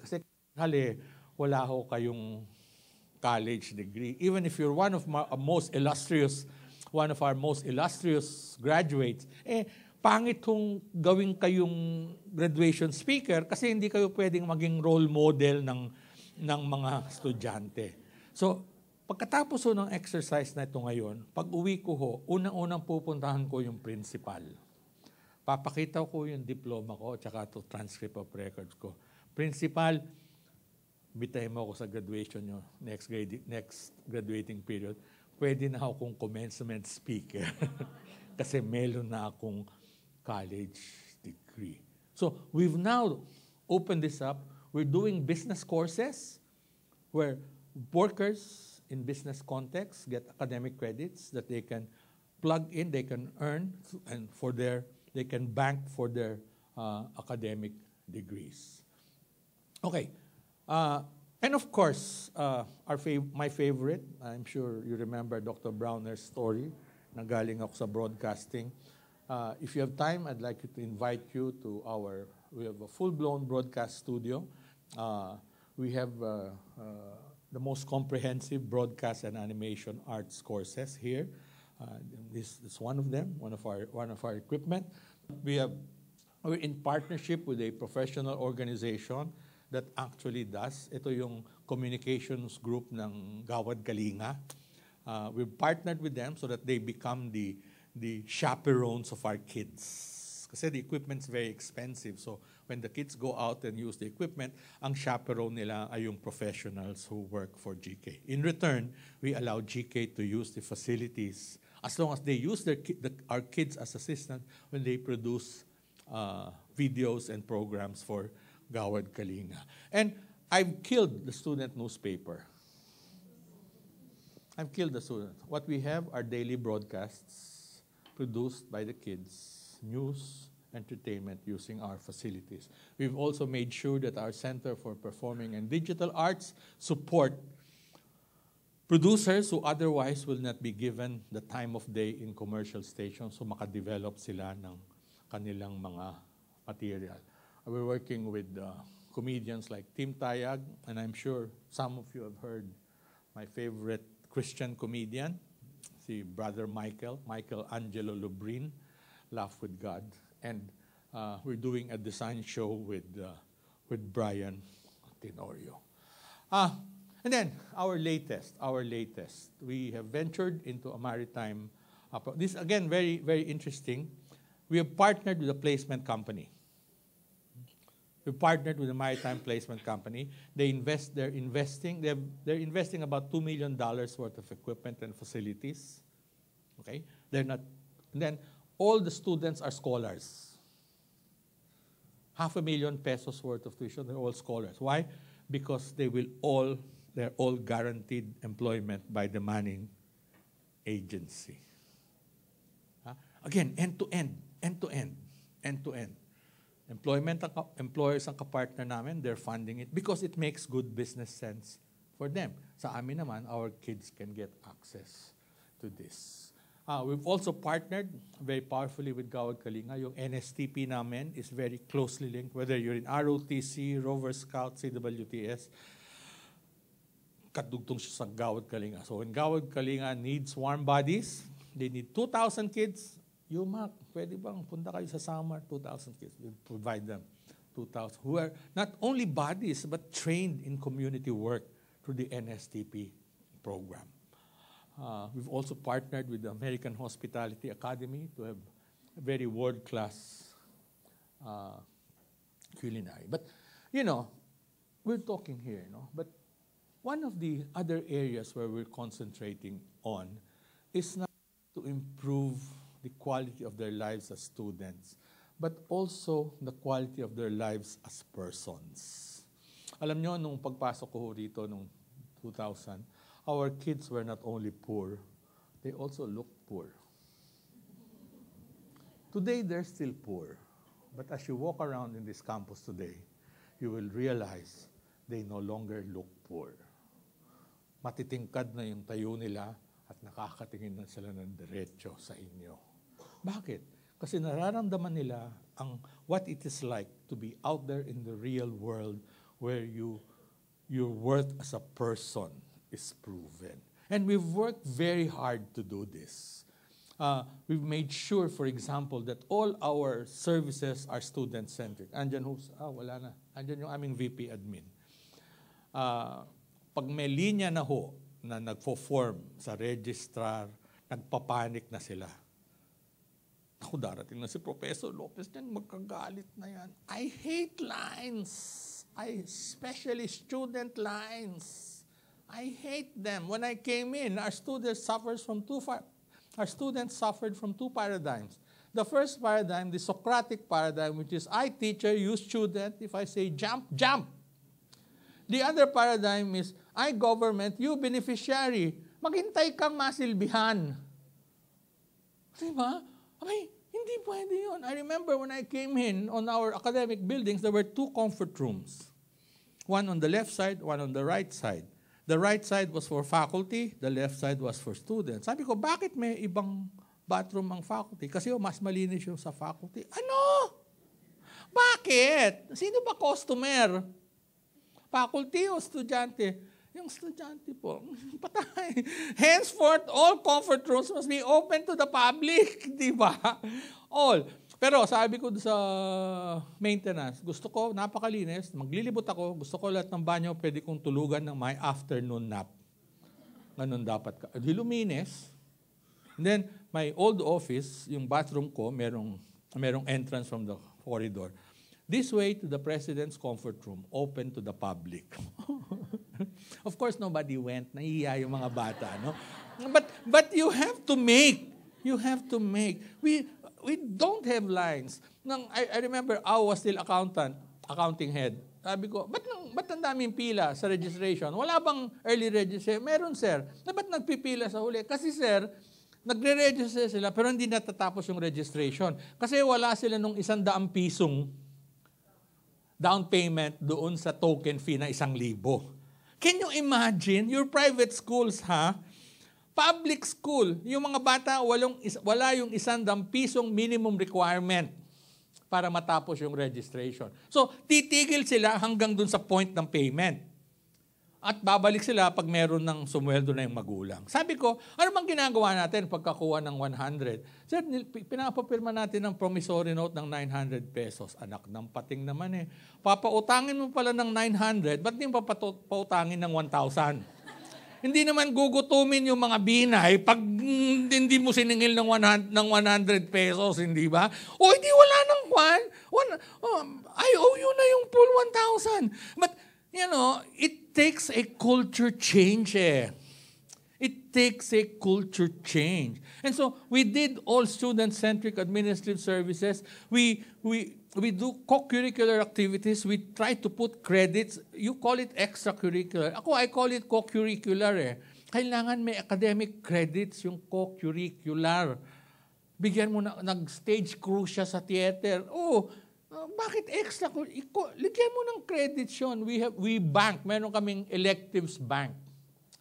wala ho kayong college degree. Even if you're one of our most illustrious graduates, pangit hong gawin kayong graduation speaker kasi hindi kayo pwedeng maging role model ng mga estudyante. So, pagkatapos ng exercise na ito ngayon, pag uwi ko unang-unang pupuntahan ko yung principal. Papakita ko yung diploma ko at saka to transcript of records ko. Principal, bitahin mo ako sa graduation nyo, next graduating period, pwede na akong commencement speaker. Kasi meron na akong college degree. So, we've now opened this up. We're doing business courses where workers in business context get academic credits that they can plug in, they can earn, and they can bank for their academic degrees. Okay. And of course, my favorite, I'm sure you remember Dr. Browner's story, na galing ako sa broadcasting. If you have time, I'd like to invite you to we have a full-blown broadcast studio. We have the most comprehensive broadcast and animation arts courses here. This is one of them, one of our equipment. We're in partnership with a professional organization that actually does. Ito yung communications group ng Gawad Kalinga. We've partnered with them so that they become the chaperones of our kids. Kasi the equipment's very expensive. So when the kids go out and use the equipment, ang chaperone nila ay yung professionals who work for GK. In return, we allow GK to use the facilities as long as they use our kids as assistants when they produce videos and programs for Gawad Kalinga. And I've killed the student newspaper. I've killed the student. What we have are daily broadcasts produced by the kids, news, entertainment using our facilities. We've also made sure that our Center for Performing and Digital Arts support producers who otherwise will not be given the time of day in commercial stations so makadevelop sila ng kanilang mga material. We're working with comedians like Tim Tayag, and I'm sure some of you have heard my favorite Christian comedian, si Brother Michael Angelo Lubrin, Laugh with God. And we're doing a design show with Brian Tenorio. And then our latest, we have ventured into a maritime. This again very very interesting. We have partnered with a placement company. We partnered with a maritime placement company. They're investing about $2 million worth of equipment and facilities. Okay, and then all the students are scholars. $500,000 pesos worth of tuition. They're all scholars. Why? Because they're all guaranteed employment by the manning agency. Again, end to end. Employers ang kapartner namin, they're funding it because it makes good business sense for them. Sa amin naman, our kids can get access to this. We've also partnered very powerfully with Gawad Kalinga. Yung NSTP namin is very closely linked, whether you're in ROTC, Rover Scout, CWTS, kadugtong siya sa Gawad Kalinga. So when Gawad Kalinga needs warm bodies, they need 2,000 kids, UMAK, pwede bang punta kayo sa summer, 2,000 kids. We provide them 2,000 who are not only bodies but trained in community work through the NSTP program. We've also partnered with the American Hospitality Academy to have a very world-class culinary. But, we're talking here, but one of the other areas where we're concentrating on is not to improve the quality of their lives as students, but also the quality of their lives as persons. Alam nyo, nung pagpasok ko rito nung 2000, our kids were not only poor, they also looked poor. Today, they're still poor. But as you walk around in this campus today, you will realize they no longer look poor. Matitingkad na yung tayo nila at nakakatingin na sila ng diretso sa inyo. Bakit? Kasi nararamdaman nila what it is like to be out there in the real world where your worth as a person is proven. And we've worked very hard to do this. We've made sure, for example, that all our services are student-centric. Andyan wala na. Andyan yung aming VP admin. Pag may linya na na nagfo-form sa registrar, nagpapanik na sila. Ako darating na si Professor Lopez niyan, magkagalit na yan. I hate lines. Especially student lines. I hate them. When I came in, our students suffered from two paradigms. The first paradigm, the Socratic paradigm, which is I teacher, you student. If I say jump, jump. The other paradigm is I government, you beneficiary. Maghintay kang masilbihan. Diba? Hindi pwede yun. I remember when I came in on our academic buildings, there were 2 comfort rooms. One on the left side, one on the right side. The right side was for faculty, the left side was for students. Sabi ko, bakit may ibang bathroom ang faculty kasi mas malinis yung sa faculty. Ano? Bakit? Sino ba customer? Faculty o estudyante? Yung estudyante po, patay. Henceforth, all comfort rooms must be open to the public. Di ba? All. Pero sabi ko sa maintenance, gusto ko, napakalinis, maglilibot ako, gusto ko lahat ng banyo, pwede kong tulugan ng my afternoon nap. Ganun dapat ka. Di luminis. And then, my old office, yung bathroom ko, merong entrance from the corridor. This way to the President's comfort room, open to the public. Of course, nobody went. Nahihiya yung mga bata, no? But you have to make. You have to make. We don't have lines. I remember I was still accounting head. Sabi ko, ba't ang daming pila sa registration? Wala bang early registration? Meron, sir. Ba't nagpipila sa huli? Kasi, sir, nagre-register sila pero hindi natatapos yung registration. Kasi wala sila nung 100 pisong down payment doon sa token fee na 1,000. Can you imagine? Your private schools, ha? Public school, yung mga bata, wala yung 100 pisong minimum requirement para matapos yung registration. So, titigil sila hanggang dun sa point ng payment. At babalik sila pag meron ng sumweldo na yung magulang. Sabi ko, ano bang ginagawa natin pagkakuha ng 100? Sir, pinapapirma natin ng promissory note ng 900 pesos. Anak ng pating naman eh. Papautangin mo pala ng 900, ba't di mo papautangin ng 1,000? Hindi naman gugutumin yung mga binay pag hindi mo siningil ng 100 pesos, hindi ba? O hindi, wala nang kwan. I owe you na yung full 1,000. But, you know, it takes a culture change eh. It takes a culture change. And so, we did all student-centric administrative services. We do co-curricular activities. We try to put credits. You call it extracurricular. I call it co-curricular eh. Kailangan may academic credits yung co-curricular. Bigyan mo na, nag-stage crew siya sa theater. Bakit extra? Ligyan mo ng credits yun. We bank. Meron kaming electives bank.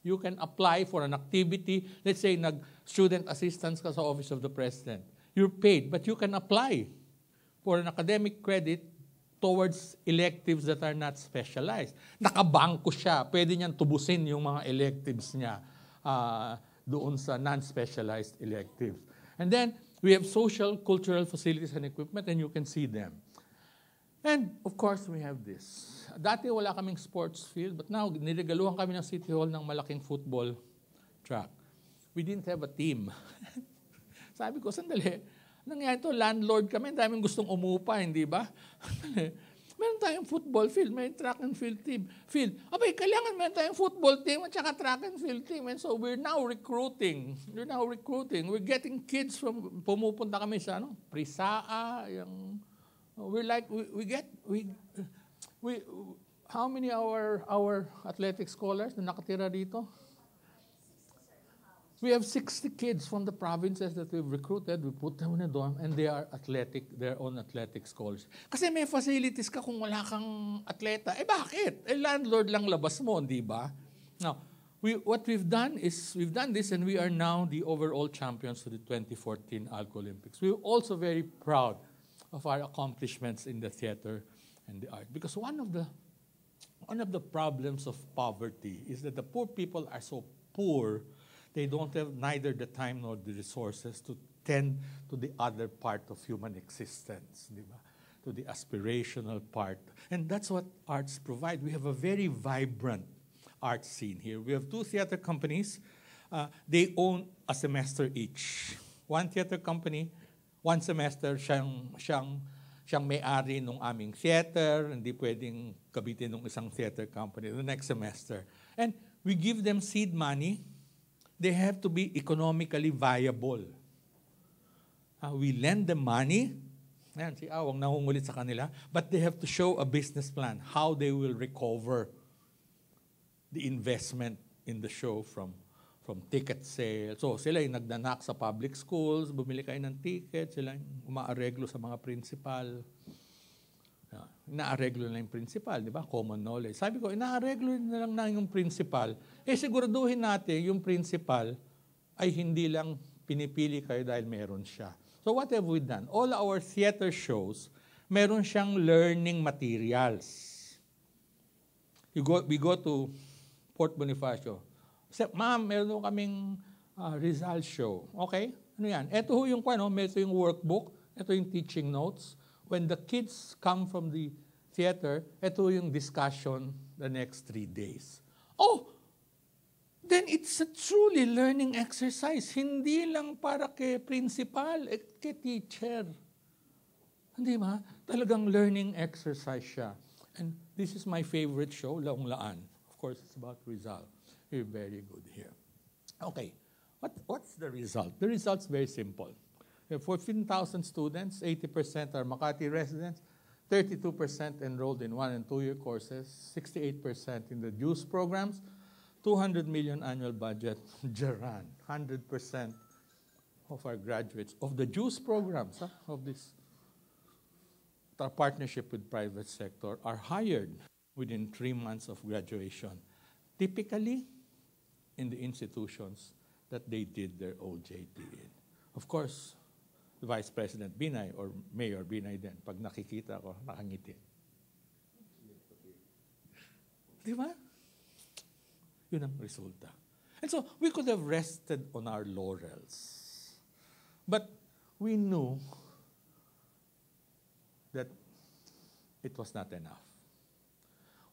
You can apply for an activity. Let's say, student assistance ka sa Office of the President. You're paid, but you can apply for an academic credit towards electives that are not specialized. Nakabangko siya. Pwede niyang tubusin yung mga electives niya doon sa non-specialized electives. And then, we have social, cultural facilities and equipment, and you can see them. And, of course, we have this. Dati wala kaming sports field, but now, niregaluhan kami ng City Hall ng malaking football track. We didn't have a team. Sabi ko, sandali, nangyari ito, landlord kami, daming gustong umupa, hindi ba? Meron tayong football field, may track and field team. Abay, kailangan meron tayong football team at saka track and field team. And so, we're now recruiting. We're getting kids from, pumupunta kami sa, Prisaa, yung... how many our athletic scholars na nakatira dito? We have 60 kids from the provinces that we've recruited. We put them in a dorm and they are their own athletic scholars. Kasi may facilities ka kung wala kang atleta. Bakit? Landlord lang labas mo, di ba? Now, what we've done this and we are now the overall champions for the 2014 Alco Olympics. We're also very proud of our accomplishments in the theater and the art. Because one of the problems of poverty is that the poor people are so poor, they don't have neither the time nor the resources to tend to the other part of human existence, di ba? To the aspirational part. And that's what arts provide. We have a very vibrant art scene here. We have 2 theater companies. They own a semester each. One theater company, 1 semester, siyang may-ari nung aming theater, hindi pwedeng kabitin ng isang theater company the next semester. And we give them seed money. They have to be economically viable. We lend them money. Ayan, si Awang nangungulit sa kanila. But they have to show a business plan, how they will recover the investment in the show from ticket sale. So, sila yung nagdanak sa public schools, bumili kayo ng ticket, sila yung umaareglo sa mga principal. Inaareglo na yung principal, di ba? Common knowledge. Sabi ko, inaareglo na lang yung principal. Siguraduhin natin yung principal ay hindi lang pinipili kayo dahil meron siya. So what have we done? All our theater shows, meron siyang learning materials. We go to Port Bonifacio. Ma'am, meron kaming result show. Okay? Ano yan? Ito yung ito yung workbook, ito yung teaching notes. When the kids come from the theater, ito yung discussion the next 3 days. Oh! Then it's a truly learning exercise. Hindi lang para kay principal, kay teacher. Hindi ba? Talagang learning exercise siya. And this is my favorite show, Laong Laan. Of course, it's about result. You're very good here. Okay, what's the result? The result's very simple. We have 14,000 students, 80% are Makati residents, 32% enrolled in 1- and 2-year courses, 68% in the JUICE programs, 200 million annual budget, Jaran, 100% of our graduates of the JUICE programs, of this partnership with private sector, are hired within 3 months of graduation, typically in the institutions that they did their OJT in. Of course, the Vice President Binay or Mayor Binay din, pag nakikita ko, nakangiti. Di ba? Yun ang resulta. And so, we could have rested on our laurels. But we knew that it was not enough.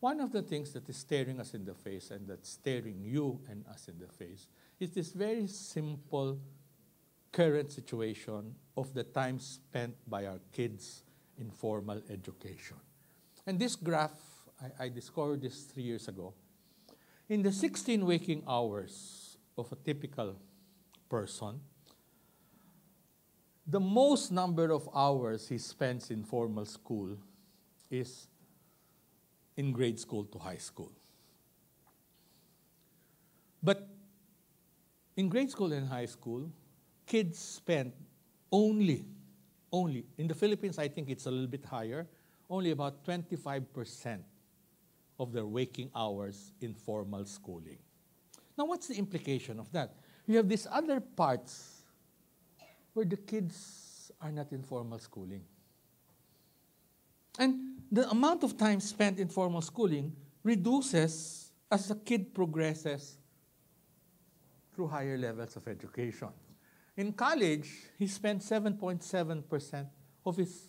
One of the things that is staring us in the face and that's staring you and us in the face is this very simple current situation of the time spent by our kids in formal education. And this graph, I discovered this 3 years ago. In the 16 waking hours of a typical person, the most number of hours he spends in formal school is in grade school to high school. But in grade school and high school, kids spend only, in the Philippines, I think it's a little bit higher, only about 25% of their waking hours in formal schooling. Now, what's the implication of that? You have these other parts where the kids are not in formal schooling. And the amount of time spent in formal schooling reduces as the kid progresses through higher levels of education. In college, he spent 7.7% of his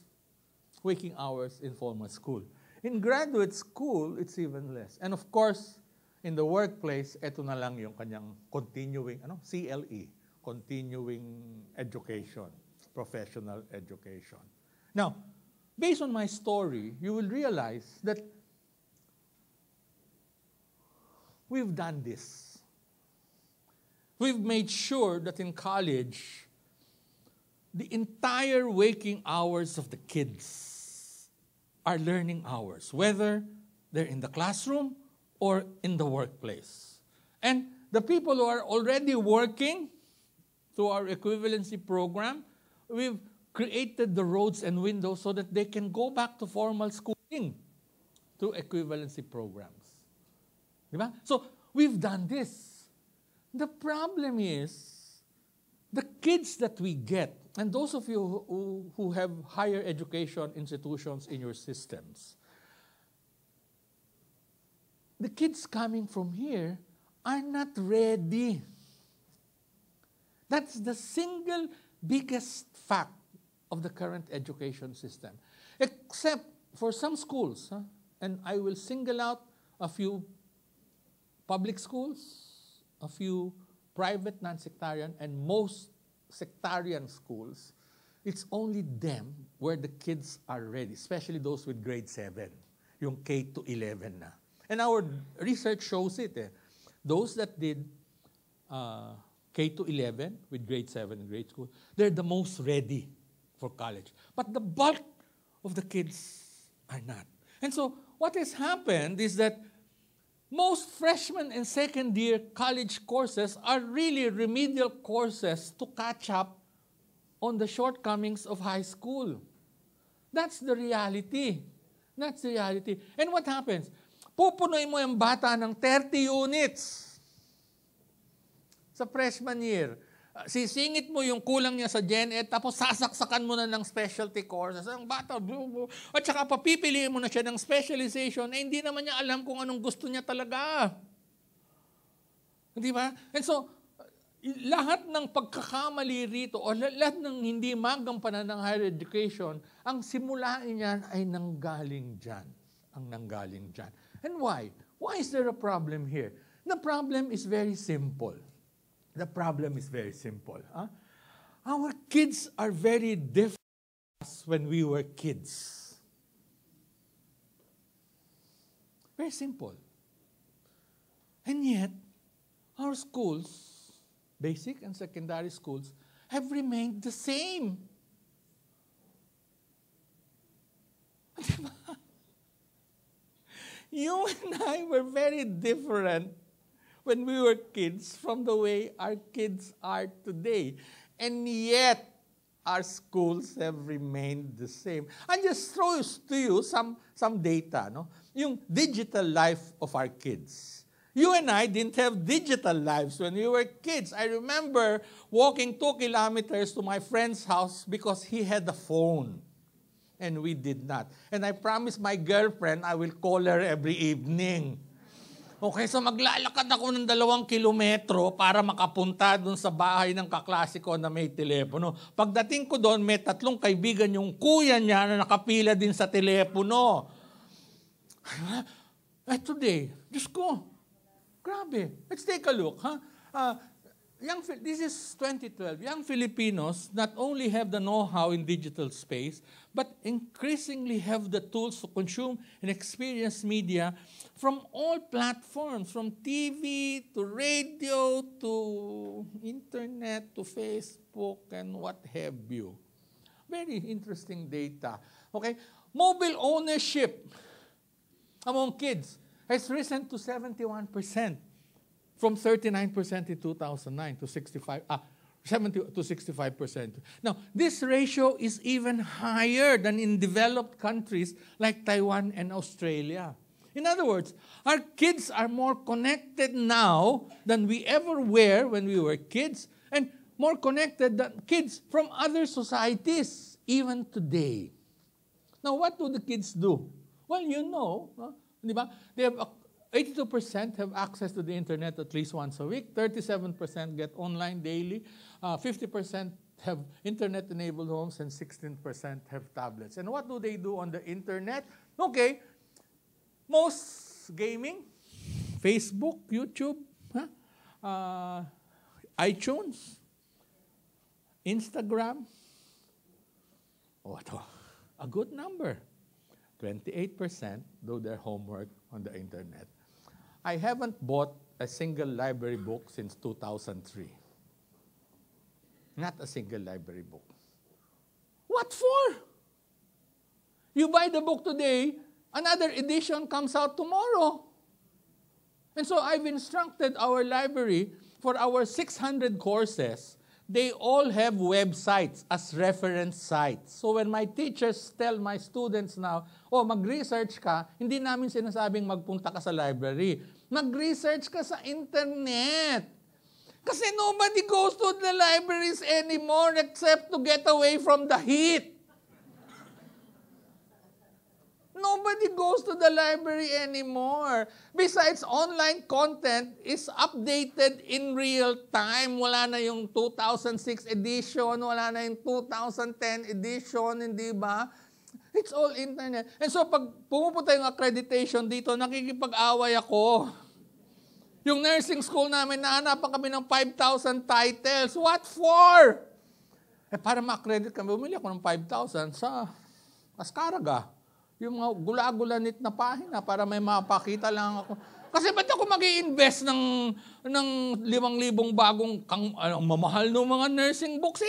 waking hours in formal school. In graduate school, it's even less. And of course, in the workplace, ito na lang yung kanyang continuing, CLE, continuing education, professional education. Now, based on my story, you will realize that we've done this. We've made sure that in college, the entire waking hours of the kids are learning hours, whether they're in the classroom or in the workplace. And the people who are already working through our equivalency program, we've created the roads and windows so that they can go back to formal schooling through equivalency programs. Diba? So, we've done this. The problem is, the kids that we get, and those of you who have higher education institutions in your systems, the kids coming from here are not ready. That's the single biggest fact of the current education system. Except for some schools, and I will single out a few public schools, a few private non-sectarian, and most sectarian schools, it's only them where the kids are ready, especially those with grade 7, yung K to 11 na. And our research shows it. Those that did K to 11 with grade 7 in grade school, they're the most ready for college. But the bulk of the kids are not. And so what has happened is that most freshman and second-year college courses are really remedial courses to catch up on the shortcomings of high school. That's the reality. That's the reality. And what happens? Pupunuin mo yung bata ng 30 units sa freshman year. Sisingit mo yung kulang niya sa Gen Ed, tapos sasaksakan mo na ng specialty courses. Ang bata, at saka papipiliin mo na siya ng specialization, hindi naman niya alam kung anong gusto niya talaga. Di ba? And so, lahat ng pagkakamali rito, o lahat ng hindi magampanan ng higher education, ang simulain niyan ay nanggaling dyan. Ang nanggaling dyan. And why? Why is there a problem here? The problem is very simple. The problem is very simple. Our kids are very different when we were kids. Very simple. And yet, our schools, basic and secondary schools, have remained the same. You and I were very different when we were kids from the way our kids are today. And yet, our schools have remained the same. I just throw to you some data, no? Yung digital life of our kids. You and I didn't have digital lives when we were kids. I remember walking 2 kilometers to my friend's house because he had a phone. And we did not. And I promised my girlfriend I will call her every evening. Okay, so maglalakad ako ng 2 kilometro para makapunta dun sa bahay ng kaklase ko na may telepono. Pagdating ko doon, may 3 kaibigan yung kuya niya na nakapila din sa telepono. Today, Diyos ko, grabe. Let's take a look. This is 2012. Young Filipinos not only have the know-how in digital space, but increasingly have the tools to consume and experience media from all platforms, from TV to radio to internet to Facebook and what have you. Very interesting data. Okay, mobile ownership among kids has risen to 71%. From 39% in 2009 to 70 to 65%. Now, this ratio is even higher than in developed countries like Taiwan and Australia. In other words, our kids are more connected now than we ever were when we were kids, and more connected than kids from other societies, even today. Now, what do the kids do? Well, you know, di ba? They have 82% have access to the internet at least once a week. 37% get online daily. 50% have internet-enabled homes, and 16% have tablets. And what do they do on the internet? Okay, most gaming, Facebook, YouTube, iTunes, Instagram. A good number. 28% do their homework on the internet. I haven't bought a single library book since 2003. Not a single library book. What for? You buy the book today, another edition comes out tomorrow. And so I've instructed our library for our 600 courses. They all have websites as reference sites. So when my teachers tell my students now, mag-research ka, hindi namin sinasabing magpunta ka sa library. Mag-research ka sa internet. Kasi nobody goes to the libraries anymore except to get away from the heat. Nobody goes to the library anymore. Besides, online content is updated in real time. Wala na yung 2006 edition, wala na yung 2010 edition, hindi ba? It's all internet. And so pag pumupunta yung accreditation dito, nakikipag-away ako. Yung nursing school namin, nahanapan kami ng 5,000 titles. What for? Para ma-accredit kami, bumili ako ng 5,000 sa Ascaraga. Yung mga gula-gulanit na pahina para may mapakita lang ako. Kasi ba't ako mag-i-invest ng 5,000 bagong mamahal ng mga nursing books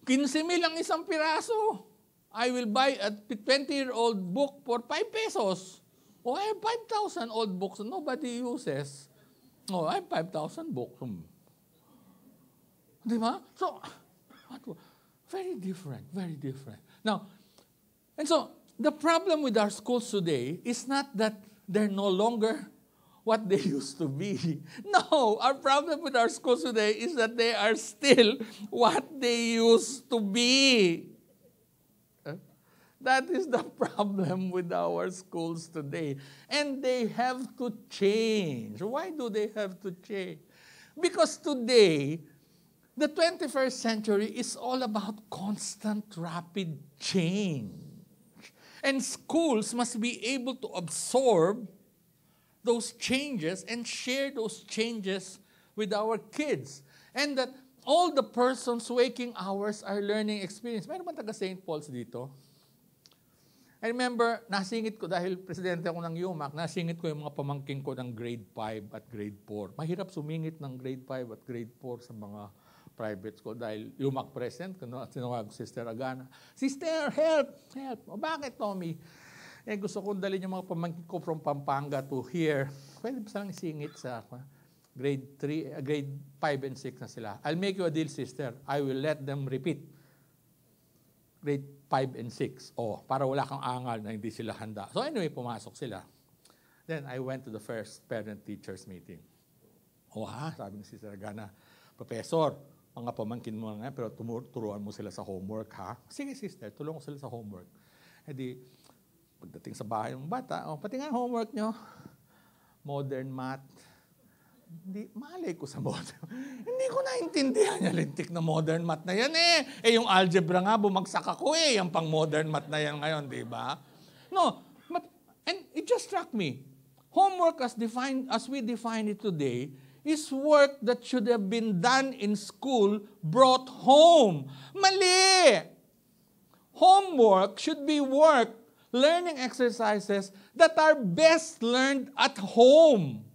15,000 ang isang piraso. I will buy a 20-year-old book for 5 pesos. I have 5,000 old books that nobody uses. I have 5,000 books. Di ba? So, very different, very different. Now, and so, the problem with our schools today is not that they're no longer what they used to be. No, our problem with our schools today is that they are still what they used to be. That is the problem with our schools today. And they have to change. Why do they have to change? Because today, the 21st century is all about constant, rapid change. And schools must be able to absorb those changes and share those changes with our kids. And that all the person's waking hours are learning experience. Meron ba taga St. Paul's dito? I remember, nasingit ko dahil presidente ako ng UMAK, nasingit ko yung mga pamangking ko ng grade 5 at grade 4. Mahirap sumingit ng grade 5 at grade 4 sa mga private school dahil UMAK president, sinawag Sister Agana. Sister, help! Help! O bakit, Tommy? Gusto kong dalhin yung mga pamangkin ko from Pampanga to here. Pwede ba silang isingit sa grade 5 and 6 na sila. I'll make you a deal, sister. I will let them repeat grade 5 and 6. Para wala kang angal na hindi sila handa. So anyway, pumasok sila. Then I went to the first parent-teachers meeting. Sabi ni Sister Agana, Professor, mga pamangkin mo nga, pero turuan mo sila sa homework, ha? Sige, sister, tulungan ko sila sa homework. Pagdating sa bahay ng bata, pati nga homework nyo, modern math. Malay ko sa modern. Hindi ko naintindihan yung lintik na modern math na yan yung algebra nga, bumagsak ako yung pang modern math na yan ngayon, di ba? No, and it just struck me. Homework as we define it today is work that should have been done in school, brought home. Mali! Homework should be work, learning exercises that are best learned at home.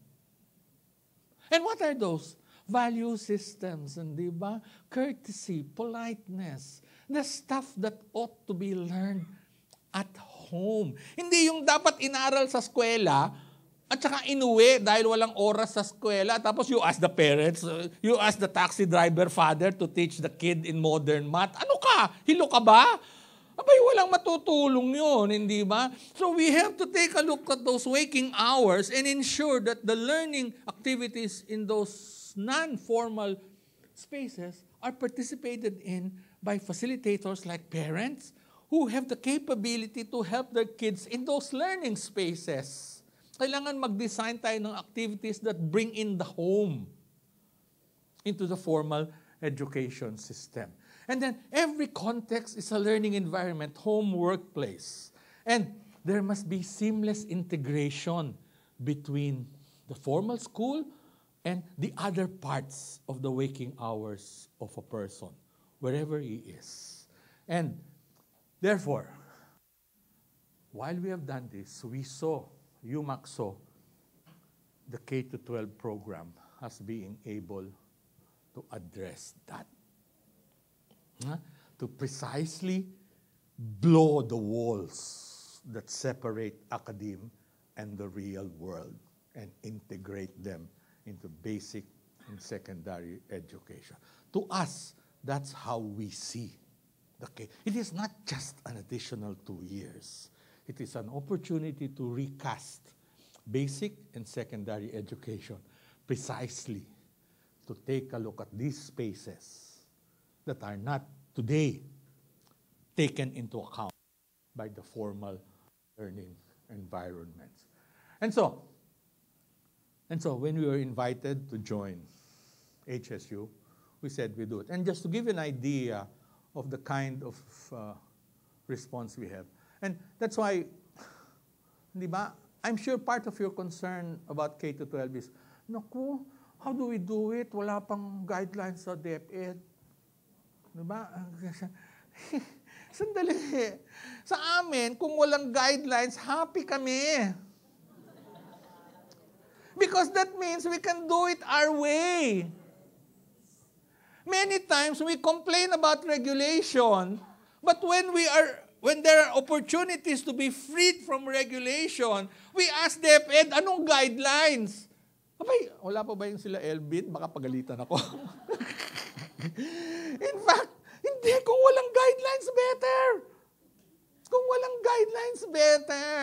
And what are those? Value systems, di ba? Courtesy, politeness, the stuff that ought to be learned at home. Hindi yung dapat inaral sa eskwela at saka inuwi dahil walang oras sa eskwela. Tapos you ask the parents, you ask the taxi driver father to teach the kid in modern math. Ano ka? Hilo ka ba? Abay, walang matutulong yun, hindi ba? So we have to take a look at those waking hours and ensure that the learning activities in those non-formal spaces are participated in by facilitators like parents who have the capability to help their kids in those learning spaces. Kailangan mag-design tayo ng activities that bring in the home into the formal education system. And then every context is a learning environment, home, workplace. And there must be seamless integration between the formal school and the other parts of the waking hours of a person, wherever he is. And therefore, while we have done this, we saw, UMAK saw, the K-12 program as being able to address that. To precisely blow the walls that separate academe and the real world and integrate them into basic and secondary education. To us, that's how we see the case. It is not just an additional 2 years. It is an opportunity to recast basic and secondary education precisely to take a look at these spaces that are not today taken into account by the formal learning environments. And so when we were invited to join HSU, we said we do it. And just to give you an idea of the kind of response we have. And that's why, di ba, I'm sure part of your concern about K-12 is, naku, how do we do it? Wala pang guidelines sa DepEd. Diba? Sandali. Sa amin, kung walang guidelines, happy kami. Because that means we can do it our way. Many times we complain about regulation, but when there are opportunities to be freed from regulation, we ask DepEd, anong guidelines? Abay, wala pa ba yung sila Elvin? Baka pagalitan ako. In fact, hindi. Kung walang guidelines, better. Kung walang guidelines, better.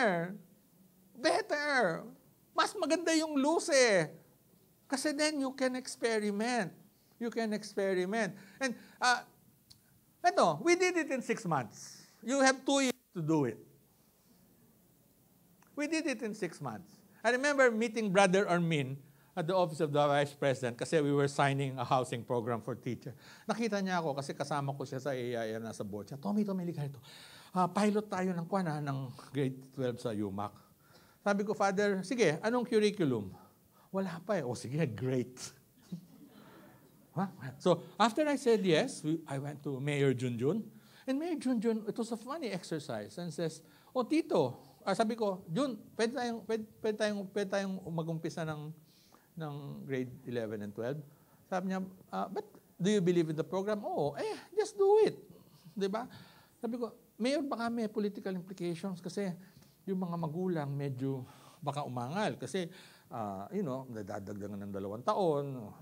Better. Mas maganda yung loose eh. Kasi then you can experiment. You can experiment. And we did it in 6 months. You have 2 years to do it. We did it in 6 months. I remember meeting Brother Armin at the office of the Vice President kasi we were signing a housing program for teachers. Nakita niya ako kasi kasama ko siya sa AIA nasa board siya. Tommy, liga ito. Pilot tayo ng ng grade 12 sa UMAK. Sabi ko, Father, sige, anong curriculum? Wala pa eh. O sige, great. So, after I said yes, I went to Mayor Junjun. And Mayor Junjun, it was a funny exercise and says, Tito, sabi ko, Jun, pwede tayong mag-umpisa ng grade 11 and 12. Sabi niya, but do you believe in the program? Oo, just do it. Diba? Sabi ko, Mayor, baka may political implications kasi yung mga magulang medyo baka umangal kasi, nadadagdagan ng 2 taon.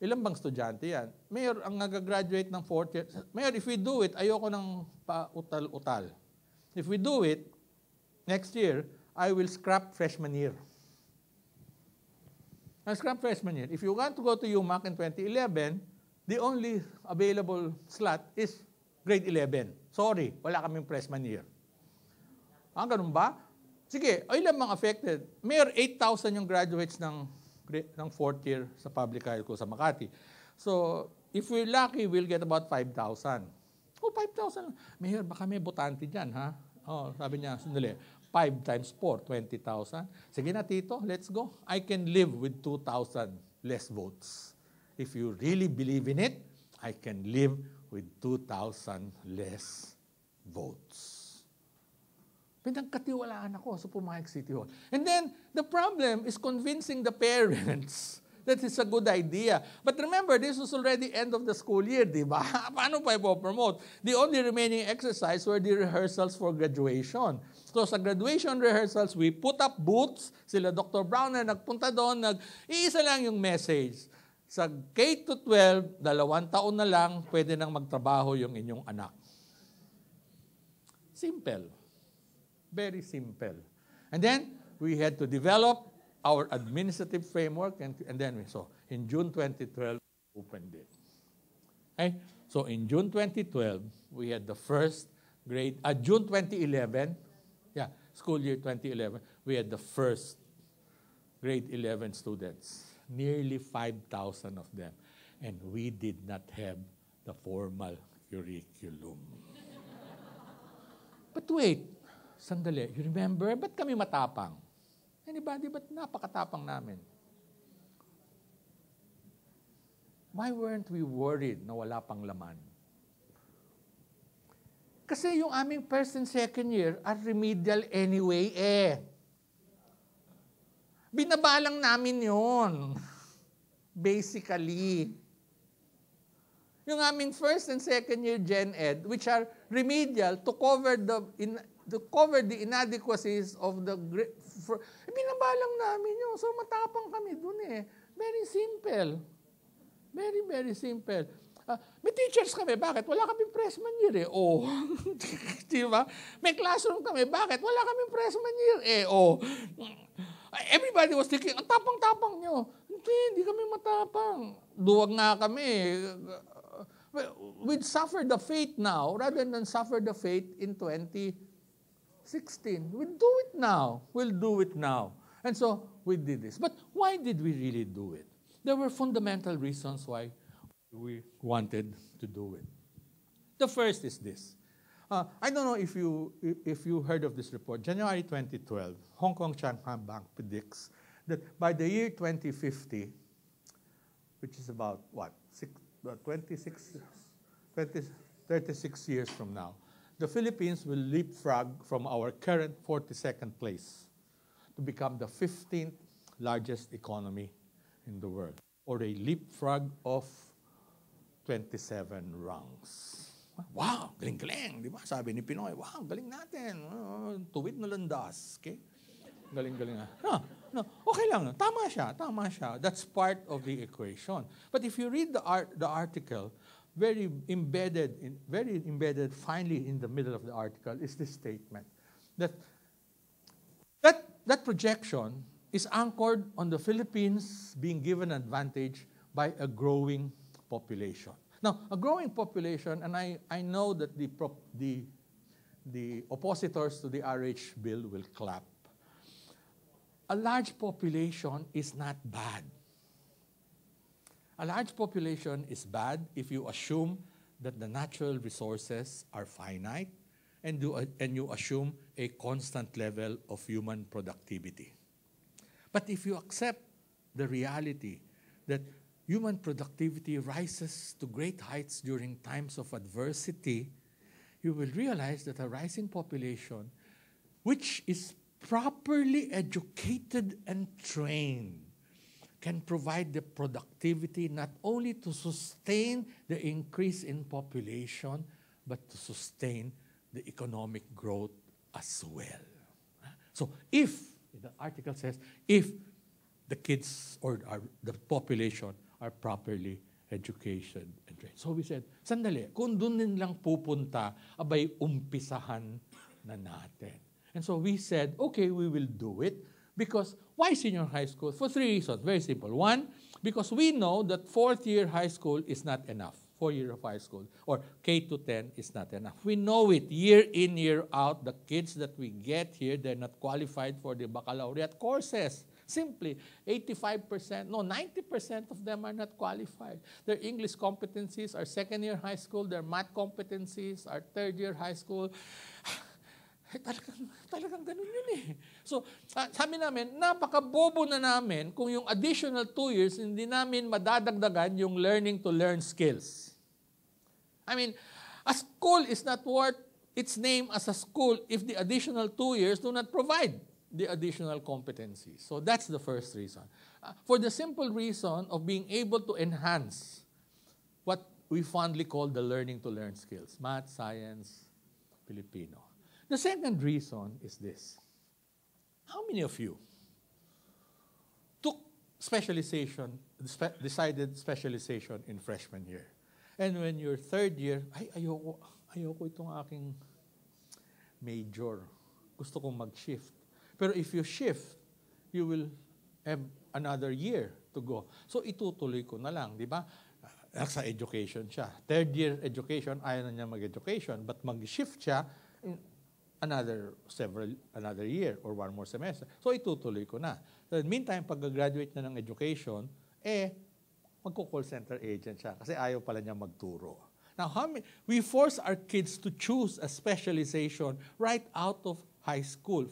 Ilan bang estudyante yan? Mayor, ang nag-graduate ng 4th year, Mayor, if we do it, ayoko ng pautal-utal. If we do it, next year, I will scrap freshman year. I'll scrap freshman year. If you want to go to UMAK in 2011, the only available slot is grade 11. Sorry, wala kaming freshman year. Ganun ba? Sige, ilan mga affected? Mayor, 8,000 yung graduates ng 4th year sa public high school sa Makati. So, if we're lucky, we'll get about 5,000. 5,000. Mayor, baka may botante dyan, ha? Sabi niya, sandali, 5 times 4, 20,000. Sige na, Tito, let's go. I can live with 2,000 less votes. If you really believe in it, I can live with 2,000 less votes. Pinagkatiwalaan ako sa Pumayag City Hall. And then, the problem is convincing the parents that it's a good idea. But remember, this was already end of the school year, di ba? Paano pa ipopromote? The only remaining exercise were the rehearsals for graduation. So sa graduation rehearsals, we put up booths. Sila Dr. Brown na nagpunta doon, iisa lang yung message. Sa K-12, 2 taon na lang, pwede nang magtrabaho yung inyong anak. Simple. Very simple. And then, we had to develop our administrative framework, and then in June 2012, we opened it. Okay? So in June 2012, we had the first grade, June 2011, school year 2011, we had the first grade 11 students, nearly 5,000 of them, and we did not have the formal curriculum. But wait, sandali, you remember, ba't kami matapang? Anybody, ba't napakatapang namin? Why weren't we worried na wala pang laman? Kasi yung aming first and second year are remedial anyway eh. Binabalang namin yon. Basically. Yung aming first and second year Gen Ed, which are remedial to cover the inadequacies of the binabalang namin yun. So matapang kami dun eh. Very simple. Very, very simple. May teachers kami, bakit? Wala kaming freshman year eh. Di ba? May classroom kami, bakit? Wala kaming freshman year eh. Everybody was thinking, ang tapang-tapang nyo. Hindi kami matapang. Duwag nga kami. We'd suffer the fate now rather than suffer the fate in 2016. We'll do it now. We'll do it now. And so, we did this. But why did we really do it? There were fundamental reasons why we wanted to do it. The first is this. I don't know if you heard of this report. January 2012, Hong Kong Shanghai Bank predicts that by the year 2050, which is about 36 years from now, the Philippines will leapfrog from our current 42nd place to become the 15th largest economy in the world, or a leapfrog of 27 rungs. Wow, galing-galing, di ba? Sabi ni Pinoy, wow, galing natin. Tuwid na landas. Okay? Galing-galing. No, okay lang. Tama siya. That's part of the equation. But if you read the article, very embedded, finally in the middle of the article, is this statement that projection is anchored on the Philippines being given advantage by a growing population. Now, a growing population, and I know that the oppositors to the RH bill will clap. A large population is not bad. A large population is bad if you assume that the natural resources are finite and you assume a constant level of human productivity. But if you accept the reality that human productivity rises to great heights during times of adversity, you will realize that a rising population, which is properly educated and trained, can provide the productivity not only to sustain the increase in population, but to sustain the economic growth as well. So if, the article says, if the kids or the population are properly educated and trained. So we said, sandali, kung doon din lang pupunta, abay umpisahan na natin. And so we said, okay, we will do it. Because why senior high school? For 3 reasons. Very simple. One, because we know that 4th year high school is not enough. 4 years of high school or K to 10 is not enough. We know it year in, year out. The kids that we get here, they're not qualified for the baccalaureate courses. Simply, 85%, no, 90% of them are not qualified. Their English competencies are 2nd year high school. Their math competencies are 3rd year high school. Talagang ganun yun eh. So, sabi namin, napakabobo na namin kung yung additional 2 years, hindi namin madadagdagan yung learning to learn skills. I mean, a school is not worth its name as a school if the additional 2 years do not provide the additional competencies. So that's the first reason. For the simple reason of being able to enhance what we fondly call the learning to learn skills, math, science, Filipino. The second reason is this. How many of you took specialization, decided specialization in freshman year? And when you're 3rd year, ayoko itong aking major. Gusto kong mag-shift. Pero if you shift, you will have another year to go. So itutuloy ko na lang, di ba? Sa education siya. 3rd year education, ayaw na niya mag-education, but mag-shift siya in another year or 1 more semester. So itutuloy ko na. So in the meantime, pag-graduate na ng education, magko-call center agent siya kasi ayaw pala niya magturo. Now, we force our kids to choose a specialization right out of high school.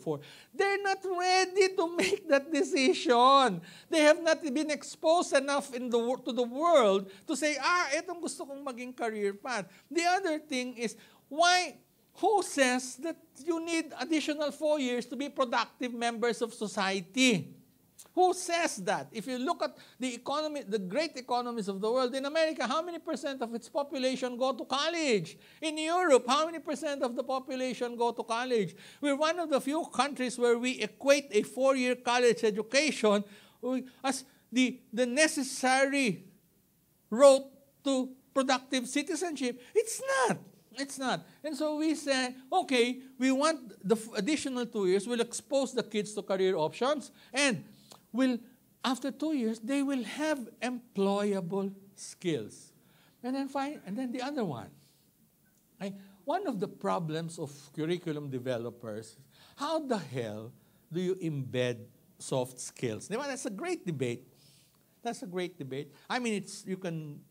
They're not ready to make that decision. They have not been exposed enough to the world to say, etong gusto kong maging career path. The other thing is, who says that you need additional 4 years to be productive members of society? Who says that? If you look at the economy, the great economies of the world, in America, how many % of its population go to college? In Europe, how many % of the population go to college? We're one of the few countries where we equate a 4-year college education as the necessary road to productive citizenship. It's not. It's not. And so we say, okay, we want the additional 2 years, we'll expose the kids to career options, and after 2 years, they will have employable skills. And then the other one. One of the problems of curriculum developers, how the hell do you embed soft skills? That's a great debate. That's a great debate. I mean, you can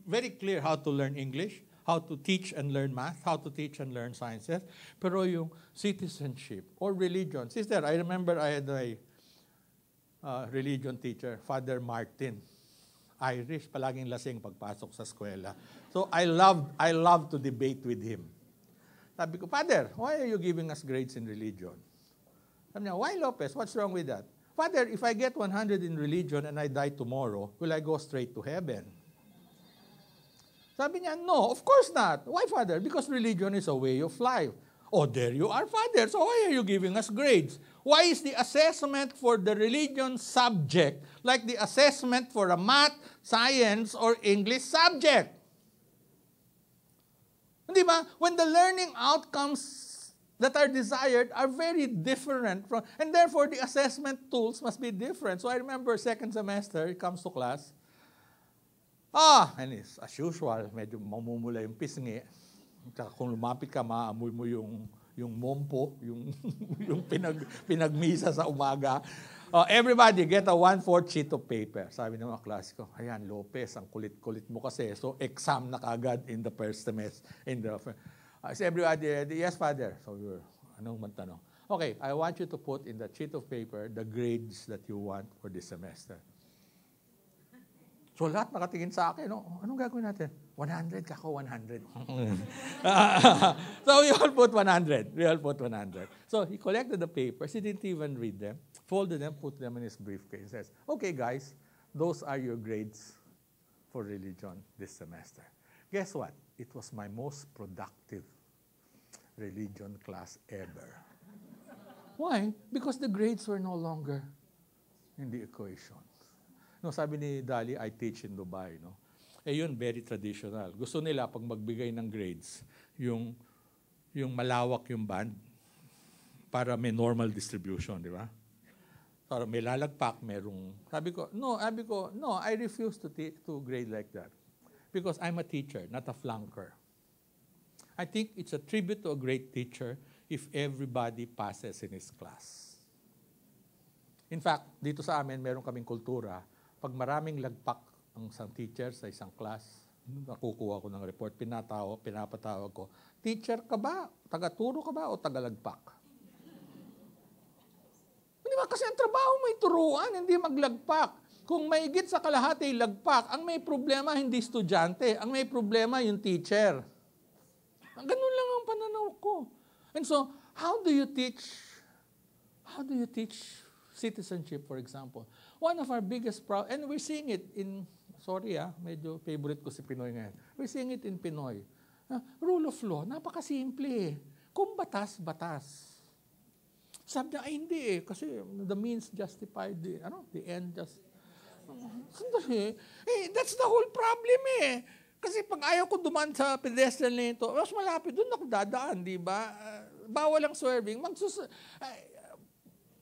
very clear how to learn English, how to teach and learn math, how to teach and learn sciences. Pero yung citizenship or religion. Sister, I remember I had a religion teacher, Father Martin. Irish, palaging lasing pagpasok sa eskwela. So I love to debate with him. Sabi ko, Father, why are you giving us grades in religion? Sabi niya, why Lopez? What's wrong with that? Father, if I get 100 in religion and I die tomorrow, will I go straight to heaven? Sabi niya, no, of course not. Why, Father? Because religion is a way of life. Oh, there you are, Father. So why are you giving us grades? Why is the assessment for the religion subject like the assessment for a math, science, or English subject? Di ba? When the learning outcomes that are desired are very different from, and therefore the assessment tools must be different. So I remember second semester, it comes to class, and it's, as usual, medyo mamumula yung pisngi. Tsaka kung lumapit ka, maamoy mo yung mompo, yung, yung pinagmisa sa umaga. Everybody get a 1/4 sheet of paper. Sabi ng mga klase ko, ayan, Lopez, ang kulit-kulit mo kasi. So exam na kagad in the first semester. Is everybody ready? Yes, Father. So anong magtanong? Okay, I want you to put in the sheet of paper the grades that you want for this semester. So lahat nakatingin sa akin, no? Anong gagawin natin? 100, kako 100. So we all put 100. We all put 100. So he collected the papers. He didn't even read them. Folded them, put them in his briefcase. He says, okay, guys, those are your grades for religion this semester. Guess what? It was my most productive religion class ever. Why? Because the grades were no longer in the equation. No, sabi ni Dali, I teach in Dubai. No? Yun, very traditional. Gusto nila, pag magbigay ng grades, yung malawak yung band para may normal distribution, di ba? Para may lalagpak, merong... Sabi ko, no, I refuse to grade like that. Because I'm a teacher, not a flunker. I think it's a tribute to a great teacher if everybody passes in his class. In fact, dito sa amin, meron kaming kultura, pag maraming lagpak ang isang teacher sa isang class, nakukuha ko ng report, pinapatawag ko, teacher ka ba? Taga-turo ka ba o taga-lagpak? Hindi ba? Kasi ang trabaho may turuan, hindi maglagpak. Kung maigit sa kalahati lagpak, ang may problema hindi estudyante, ang may problema yung teacher. Ganun lang ang pananaw ko. And so, how do you teach citizenship, for example? One of our biggest problems, and we're seeing it in, medyo favorite ko si Pinoy ngayon. We're seeing it in Pinoy. Rule of law, napakasimple. Kung batas, batas. Sabi niya, ay hindi kasi the means justified the end just. Sandali. That's the whole problem Kasi pag ayaw ko dumaan sa pedestrian lane to, mas malapit, doon ako dadaan, di ba? Bawal ang swerving.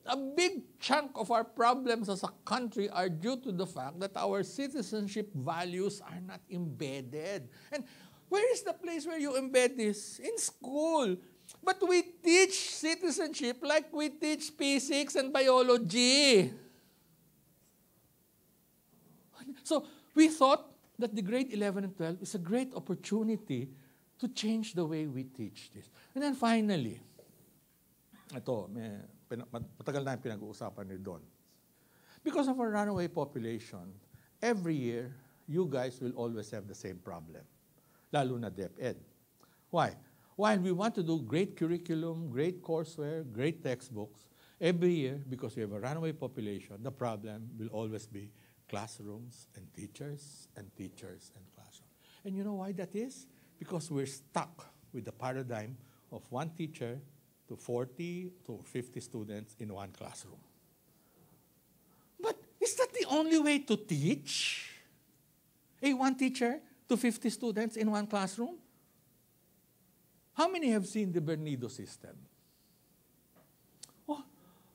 A big chunk of our problems as a country are due to the fact that our citizenship values are not embedded. And where is the place where you embed this? In school. But we teach citizenship like we teach physics and biology. So we thought that the grade 11 and 12 is a great opportunity to change the way we teach this. And then finally, matagal na yung pinag-uusapan ni Don. Because of our runaway population, every year, you guys will always have the same problem. Lalo na DepEd. Why? While we want to do great curriculum, great courseware, great textbooks, every year, because we have a runaway population, the problem will always be classrooms and teachers and teachers and classrooms. And you know why that is? Because we're stuck with the paradigm of one teacher to 40 to 50 students in one classroom. But is that the only way to teach? One teacher to 50 students in one classroom? How many have seen the Bernido system?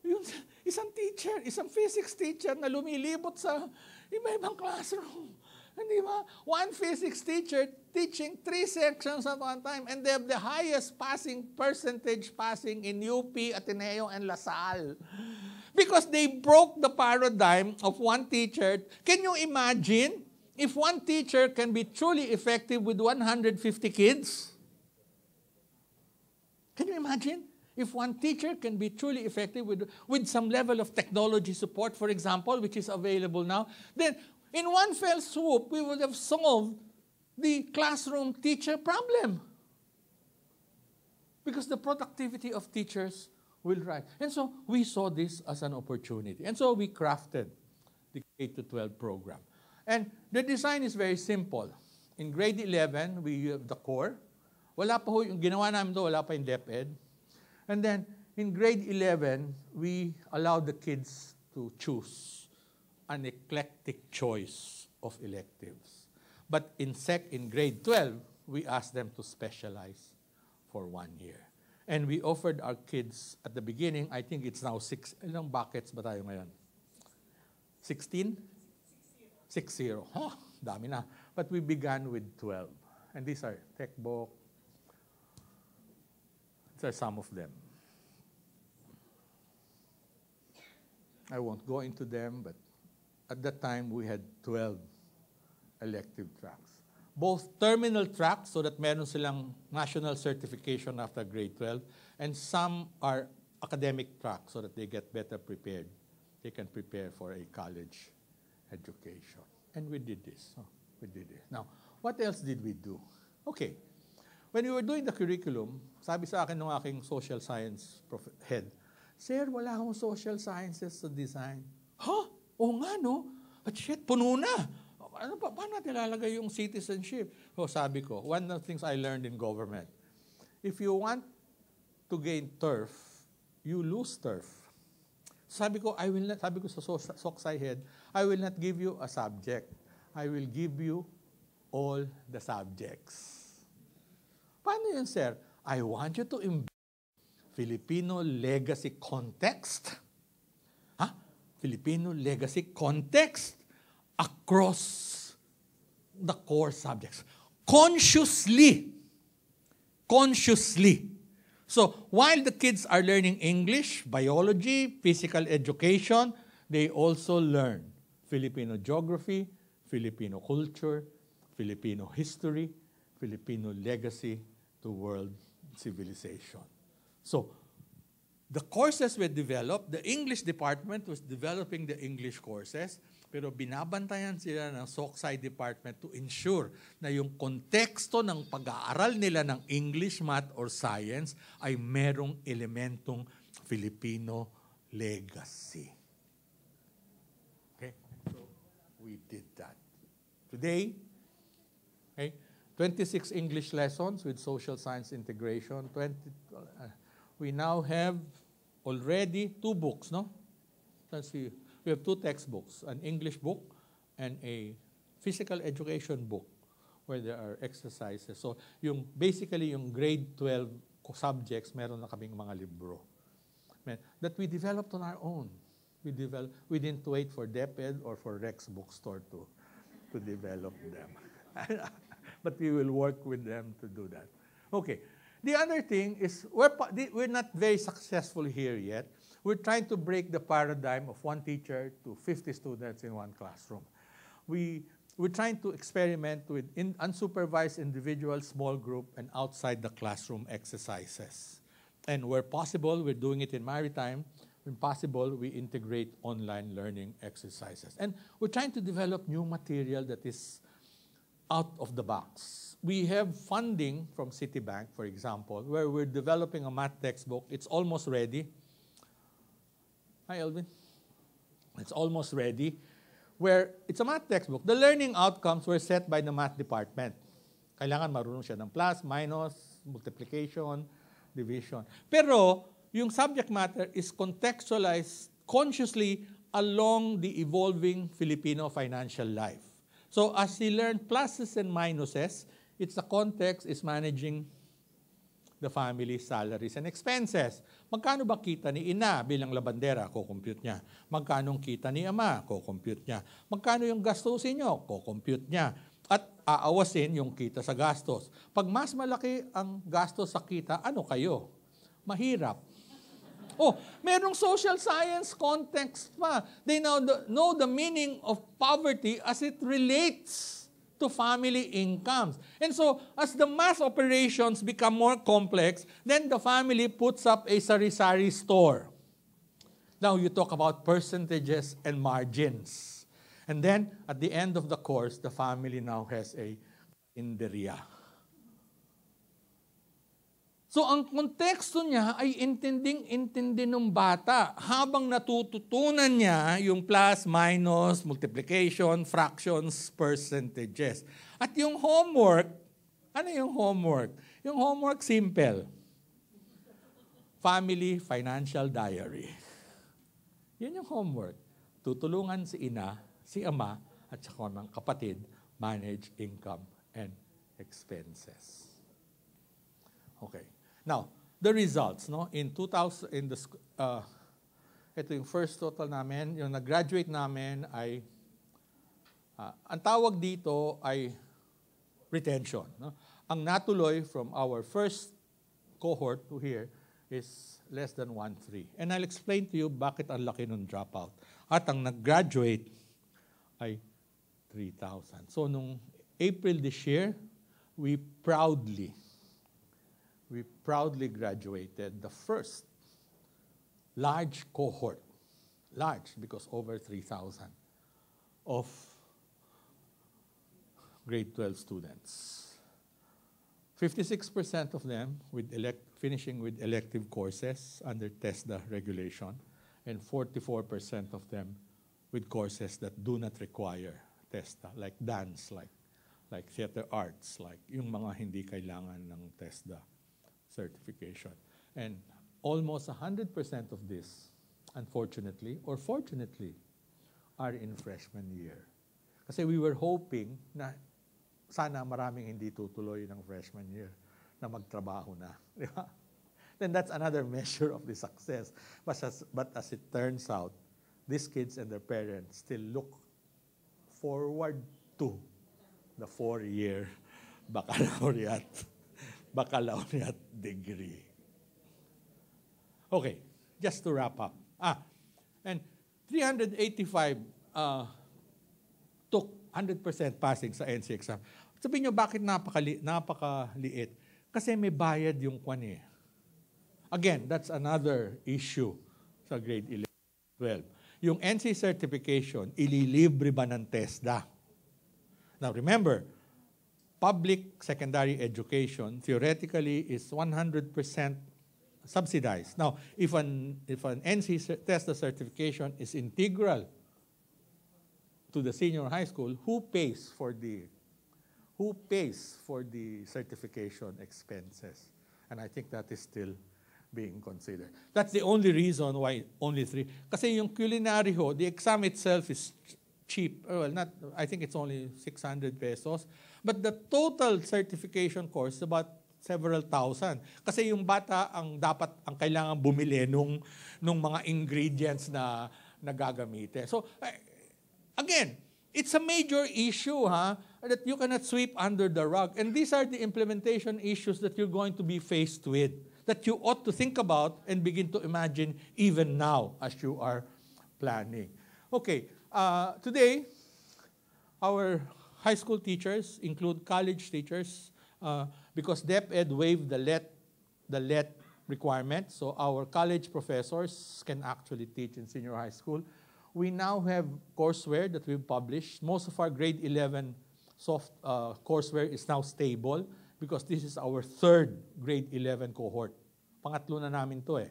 Yun, isang teacher, isang physics teacher na lumilibot sa iba-ibang classroom. Hindi ba? One physics teacher teaching 3 sections at one time, and they have the highest percentage passing in UP, Ateneo, and LaSalle. Because they broke the paradigm of one teacher. Can you imagine if one teacher can be truly effective with 150 kids? Can you imagine? If one teacher can be truly effective with some level of technology support, for example, which is available now, then in one fell swoop, we would have solved the classroom teacher problem. Because the productivity of teachers will rise. And so we saw this as an opportunity. And so we crafted the K-12 program. And the design is very simple. In grade 11, we have the core. Wala pa ho, yung ginawa namin doon, wala pa yung DepEd. And then, in grade 11, we allowed the kids to choose an eclectic choice of electives. But in grade 12, we asked them to specialize for 1 year. And we offered our kids at the beginning, I think it's now 6, ilang buckets ba tayo ngayon? 16? 6-0. Huh, dami na. But we began with 12. And these are textbook. These are some of them. I won't go into them, but at that time, we had 12 elective tracks. Both terminal tracks, so that meron silang national certification after grade 12, and some are academic tracks, so that they get better prepared. They can prepare for a college education. And we did this. Oh, we did this. Now, what else did we do? Okay. When we were doing the curriculum, sabi sa akin ng aking social science head, Sir, wala akong social sciences to design. Huh? Oo nga, no? But shit, puno na. Ano pa, paano natin lalagay yung citizenship? So sabi ko, one of the things I learned in government, if you want to gain turf, you lose turf. Sabi ko, sabi ko sa Soksai head, I will not give you a subject. I will give you all the subjects. Paano yun, sir? I want you to embed Filipino legacy context. Huh? Filipino legacy context across the core subjects. Consciously. So, while the kids are learning English, biology, physical education, they also learn Filipino geography, Filipino culture, Filipino history, Filipino legacy to world civilization. So, the courses were developed, the English department was developing the English courses, pero binabantayan sila ng Soksai department to ensure na yung konteksto ng pag-aaral nila ng English, math, or science ay merong elementong Filipino legacy. Okay? So, we did that. Today, okay, 26 English lessons with social science integration. We now have already 2 books, no? Let's see. We have 2 textbooks, an English book and a physical education book where there are exercises. So, basically yung grade 12 subjects, meron na kaming mga libro that we developed on our own. We didn't wait for DepEd or for Rex Bookstore to develop them. But we will work with them to do that. Okay. The other thing is, we're not very successful here yet. We're trying to break the paradigm of one teacher to 50 students in one classroom. We're trying to experiment with unsupervised individual, small group, and outside the classroom exercises. And where possible, we're doing it in maritime. When possible, we integrate online learning exercises. And we're trying to develop new material that is out of the box. We have funding from Citibank, for example, where we're developing a math textbook. It's almost ready. Hi, Elvin. It's almost ready. Where it's a math textbook. The learning outcomes were set by the math department. Kailangan marunong siya ng plus, minus, multiplication, division. Pero, yung subject matter is contextualized consciously along the evolving Filipino financial life. So, as he learned pluses and minuses, it's the context is managing the family's salaries and expenses. Magkano ba kita ni ina bilang labandera? Ko-compute niya. Magkano kita ni ama? Ko-compute niya. Magkano yung gastusin niyo? Ko-compute niya. At aawasin yung kita sa gastos. Pag mas malaki ang gastos sa kita, ano kayo? Mahirap. Oh, merong social science context pa. They now know the meaning of poverty as it relates to family incomes. And so, as the math operations become more complex, then the family puts up a sari-sari store. Now, you talk about percentages and margins. And then, at the end of the course, the family now has a inderia. So, ang konteksto niya ay intinding-intindi ng bata habang natututunan niya yung plus, minus, multiplication, fractions, percentages. At yung homework, ano yung homework? Yung homework, simple. Family Financial Diary. Yun yung homework. Tutulungan si ina, si ama, at saka ng kapatid, manage income and expenses. Okay. Now, the results, no? In 2000, ito yung first total namin, yung nag-graduate namin ay, ang tawag dito ay retention. No? Ang natuloy from our first cohort to here is less than 1/3. And I'll explain to you bakit ang laki ng dropout. At ang nag-graduate ay 3,000. So nung April this year, we proudly graduated the first large cohort, large because over 3,000 of grade 12 students. 56% of them finishing with elective courses under TESDA regulation, and 44% of them with courses that do not require TESDA, like dance, like theater arts, like yung mga hindi kailangan ng TESDA certification. And almost 100% of this, unfortunately or fortunately, are in freshman year. Kasi we were hoping na sana maraming hindi tutuloy ng freshman year na magtrabaho na. Di ba? Then that's another measure of the success. But as it turns out, these kids and their parents still look forward to the 4-year baccalaureate degree. Okay, just to wrap up. And 385 took 100% passing sa NC exam. Sabihin nyo, bakit napakaliit? Kasi may bayad yung kwan eh. Again, that's another issue sa grade 11, 12. Yung NC certification, ililibre ba ng TESDA? Now remember, public secondary education theoretically is 100% subsidized. Now, if an NC TESDA certification is integral to the senior high school, who pays for the certification expenses? And I think that is still being considered. That's the only reason why only 3. Kasi yung culinary ho, the exam itself is cheap. Well, I think it's only 600 pesos. But the total certification course is about several thousand. Kasi yung bata ang kailangan bumili nung mga ingredients na gagamitin. So, again, it's a major issue that you cannot sweep under the rug. And these are the implementation issues that you're going to be faced with, that you ought to think about and begin to imagine even now as you are planning. Okay, today, our high school teachers include college teachers because DepEd waived the LET requirement, so our college professors can actually teach in senior high school. We now have courseware that we've published. Most of our grade 11 soft courseware is now stable because this is our 3rd grade 11 cohort. Pangatlo na namin to eh.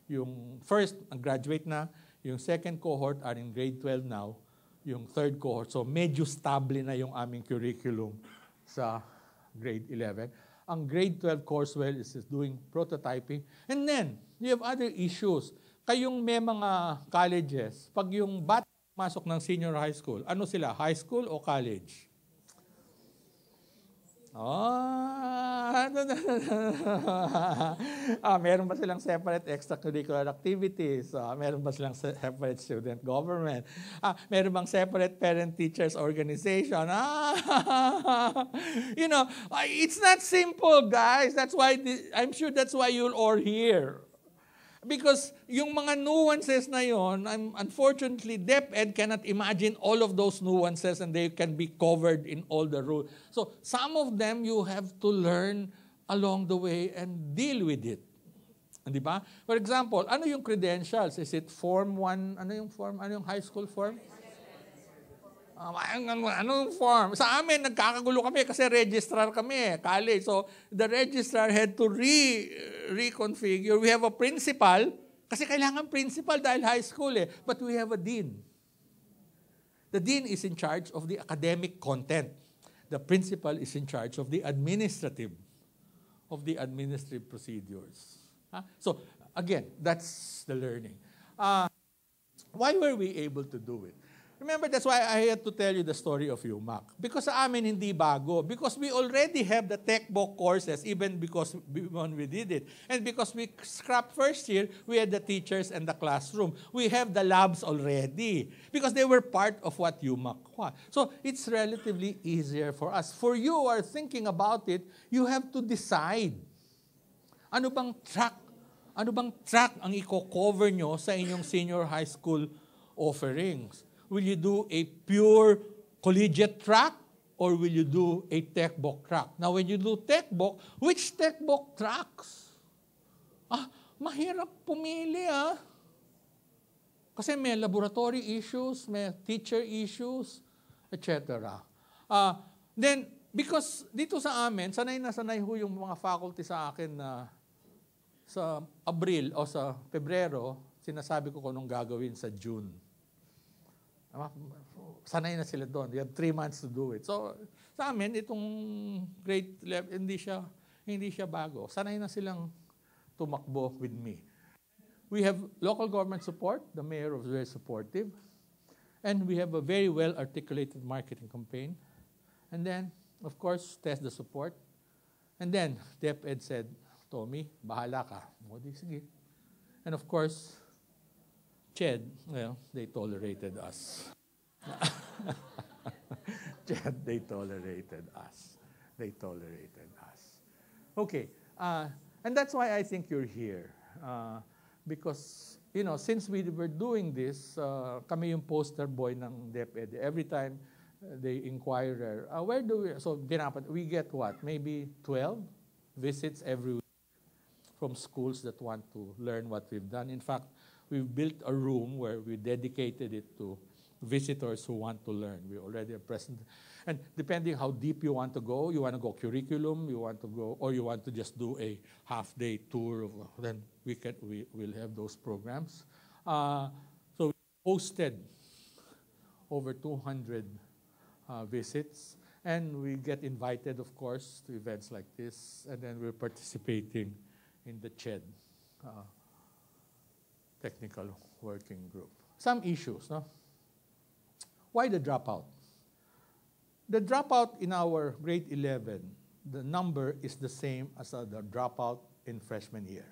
Yung first, graduate na. Yung second cohort are in grade 12 now. Yung third cohort. So medyo stable na yung aming curriculum sa grade 11. Ang grade 12 courseware is doing prototyping. And then, you have other issues. Kayong may mga colleges, pag yung bata masok ng senior high school, ano sila, high school o college? Meron ba silang separate extracurricular activities? Meron ba silang separate student government? Meron bang separate parent-teachers organization? It's not simple, guys. That's why I'm sure that's why you're all here. Because yung mga nuances na yon, unfortunately, DepEd cannot imagine all of those nuances and they can be covered in all the rules. So some of them you have to learn along the way and deal with it. Di ba? For example, ano yung credentials? Is it Form 1? Ano yung high school form? Anong form? Sa amin, nagkakagulo kami kasi registrar kami, college. So, the registrar had to reconfigure. We have a principal, kasi kailangan principal dahil high school eh. But we have a dean. The dean is in charge of the academic content. The principal is in charge of the administrative procedures. So, again, that's the learning. Why were we able to do it? Remember, that's why I had to tell you the story of UMAK. Because sa amin, hindi bago. Because we already have the textbook courses, even when we did it. And because we scrapped first year, we had the teachers and the classroom. We have the labs already. Because they were part of what UMAK was. So it's relatively easier for us. For you who are thinking about it, you have to decide. Ano bang track ang i-cover nyo sa inyong senior high school offerings? Will you do a pure collegiate track or will you do a textbook track? Now, when you do textbook, which textbook tracks? Mahirap pumili Kasi may laboratory issues, may teacher issues, etc. Then, because dito sa amin, sanay na sanay ho yung mga faculty sa akin na sa Abril o sa Pebrero, sinasabi ko kung anong gagawin sa June. Sanay na sila doon. You have 3 months to do it. So, sa amin, itong grade 11, hindi siya bago. Sanay na silang tumakbo with me. We have local government support. The mayor was very supportive. And we have a very well-articulated marketing campaign. And then, of course, test the support. And then, DepEd said, Tommy, bahala ka. O, di, sige. And of course, CHED, well, they tolerated us. CHED, they tolerated us. They tolerated us. Okay, and that's why I think you're here. Because, you know, since we were doing this, kami yung poster boy ng DepEd. Every time they inquire, where do we, so we get what? Maybe 12 visits every week from schools that want to learn what we've done. In fact, we've built a room where we dedicated it to visitors who want to learn. We already are present. And depending how deep you want to go curriculum, you want to go, or you want to just do a half-day tour, then we will have those programs. So we hosted over 200 visits, and we get invited, of course, to events like this, and then we're participating in the CHED technical working group. Some issues, no? Why the dropout? The dropout in our grade 11, the number is the same as the dropout in freshman year.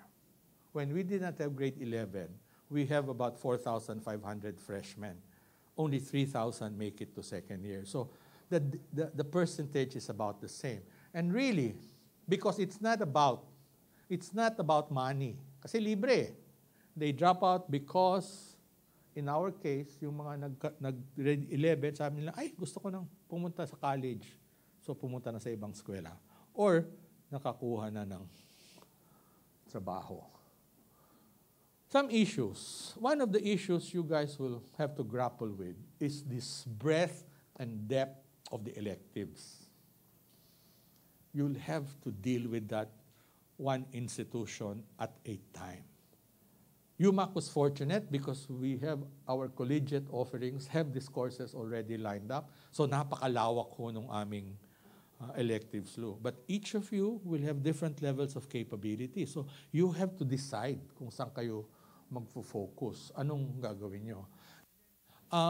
When we did not have grade 11, we have about 4,500 freshmen. Only 3,000 make it to second year. So the percentage is about the same. And really, because it's not about money. Kasi libre. They drop out because, in our case, yung mga nag-grade 11, sabi nila, ay, gusto ko nang pumunta sa college. So, pumunta na sa ibang eskwela. Or, nakakuha na ng trabaho. Some issues. One of the issues you guys will have to grapple with is this breadth and depth of the electives. You'll have to deal with that one institution at a time. UMAK was fortunate because we have our collegiate offerings, have these courses already lined up. So napakalawak ho nung aming electives law. But each of you will have different levels of capability. So you have to decide kung saan kayo magfo-focus. Anong gagawin nyo?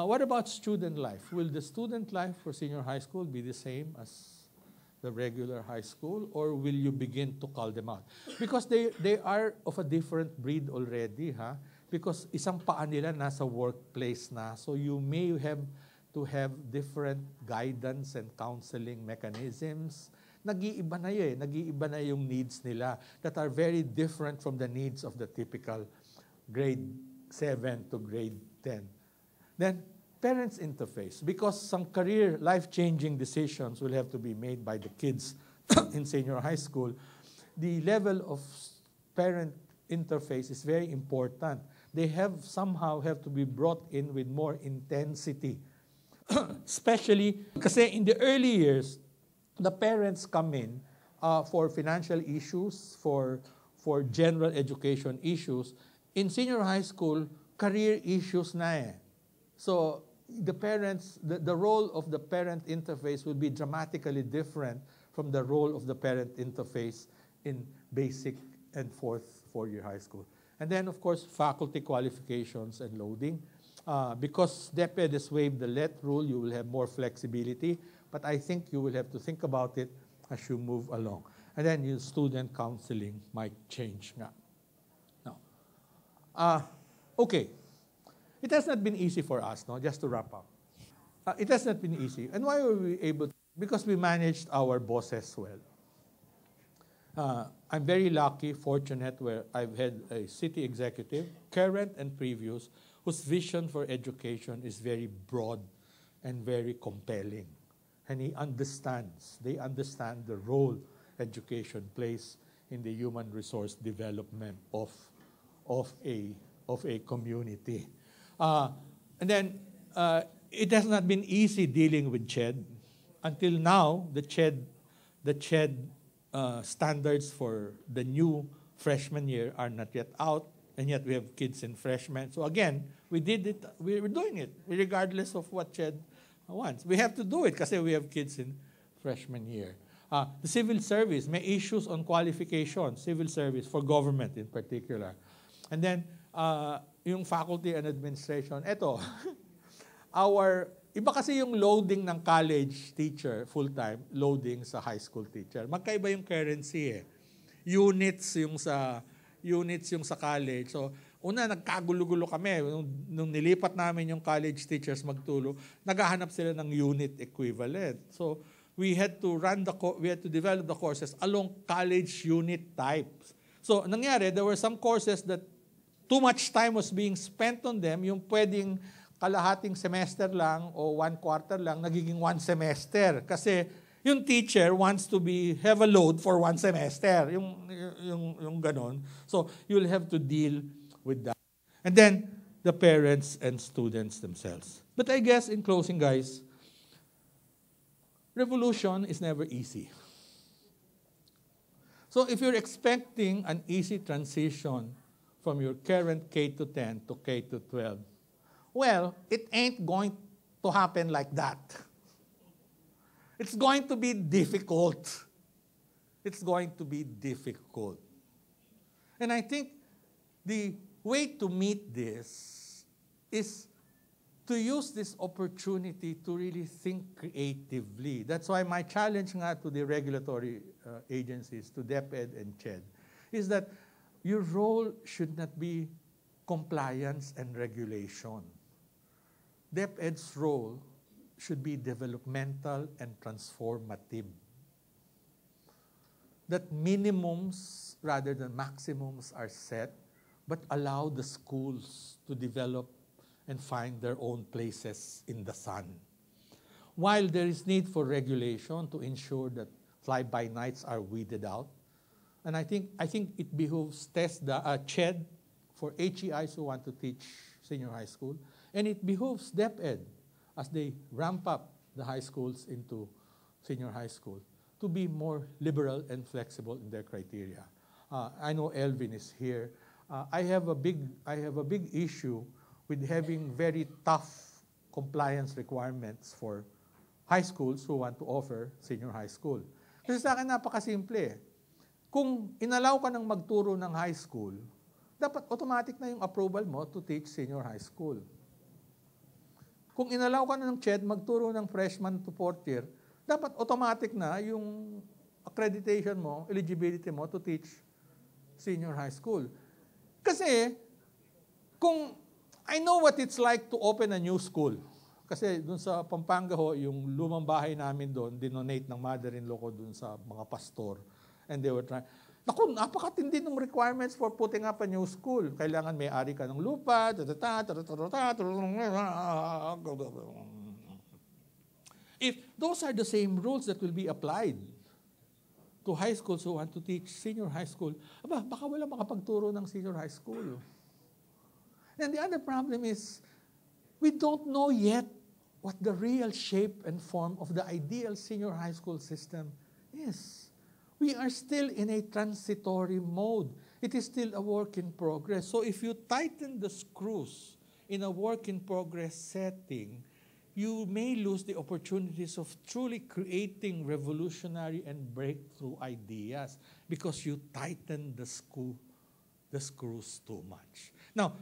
What about student life? Will the student life for senior high school be the same as the regular high school, or will you begin to call them out? Because they are of a different breed already, because isang paa nila nasa workplace na, so you may have to have different guidance and counseling mechanisms. Nag-iiba na nag-iiba na yung needs nila that are very different from the needs of the typical grade 7 to grade 10. Then, parents interface, because some career life-changing decisions will have to be made by the kids in senior high school. The level of parent interface is very important. They somehow have to be brought in with more intensity. Especially, kasi in the early years, the parents come in for financial issues, for general education issues. In senior high school, career issues na So, the parents, the role of the parent interface will be dramatically different from the role of the parent interface in basic and four-year high school. And then, of course, faculty qualifications and loading. Because DepEd has waived the let rule, you will have more flexibility. But I think you will have to think about it as you move along. And then your student counseling might change nga. Now, okay. It has not been easy for us, no? Just to wrap up. It has not been easy. And why were we able to? Because we managed our bosses well. I'm very lucky, fortunate, where I've had a city executive, current and previous, whose vision for education is very broad and very compelling. And they understand the role education plays in the human resource development of a community. And then it has not been easy dealing with CHED. Until now, the CHED standards for the new freshman year are not yet out, and yet we have kids in freshmen. So again, we did it. We're doing it regardless of what CHED wants. We have to do it because we have kids in freshman year. The civil service may issues on qualification, civil service for government in particular. And then yung faculty and administration, eto, iba kasi yung loading ng college teacher, full-time, loading sa high school teacher. Magkaiba yung currency eh. Units yung sa college. So, una, nagkagulo-gulo kami. Nung nilipat namin yung college teachers magtulong, naghahanap sila ng unit equivalent. So, we had to develop the courses along college unit types. So, nangyari, there were some courses that too much time was being spent on them, yung pwedeng kalahating semester lang o 1 quarter lang, nagiging 1 semester. Kasi yung teacher wants to have a load for 1 semester. Yung ganon. So, you'll have to deal with that. And then, the parents and students themselves. But I guess, in closing, guys, revolution is never easy. So, if you're expecting an easy transition from your current K-10 to K-12, well, it ain't going to happen like that. It's going to be difficult. It's going to be difficult. And I think the way to meet this is to use this opportunity to really think creatively. That's why my challenge nga to the regulatory agencies, to DepEd and CHED, is that your role should not be compliance and regulation. DepEd's role should be developmental and transformative. That minimums rather than maximums are set, but allow the schools to develop and find their own places in the sun. While there is need for regulation to ensure that fly-by-nights are weeded out, and I think it behooves CHED for HEIs who want to teach senior high school, and it behooves DepEd as they ramp up the high schools into senior high school to be more liberal and flexible in their criteria. I know Elvin is here. I have a big issue with having very tough compliance requirements for high schools who want to offer senior high school. Kasi sa akin napakasimple. Kung inallow ka ng magturo ng high school, dapat automatic na yung approval mo to teach senior high school. Kung inallow ka na ng CHED magturo ng freshman to 4th year, dapat automatic na yung accreditation mo, eligibility mo to teach senior high school. Kasi, kung I know what it's like to open a new school. Kasi dun sa Pampanga ho, yung lumang bahay namin doon, dinonate ng mother-in-law ko dun sa mga pastor. And they were trying. Naku, napakatindi ng requirements for putting up a new school. Kailangan may-ari ka ng lupa, If those are the same rules that will be applied to high schools who want to teach senior high school, baka wala makapagturo ng senior high school. And the other problem is, we don't know yet what the real shape and form of the ideal senior high school system is. We are still in a transitory mode. It is still a work in progress. So if you tighten the screws in a work in progress setting, you may lose the opportunities of truly creating revolutionary and breakthrough ideas because you tighten the screws too much. Now,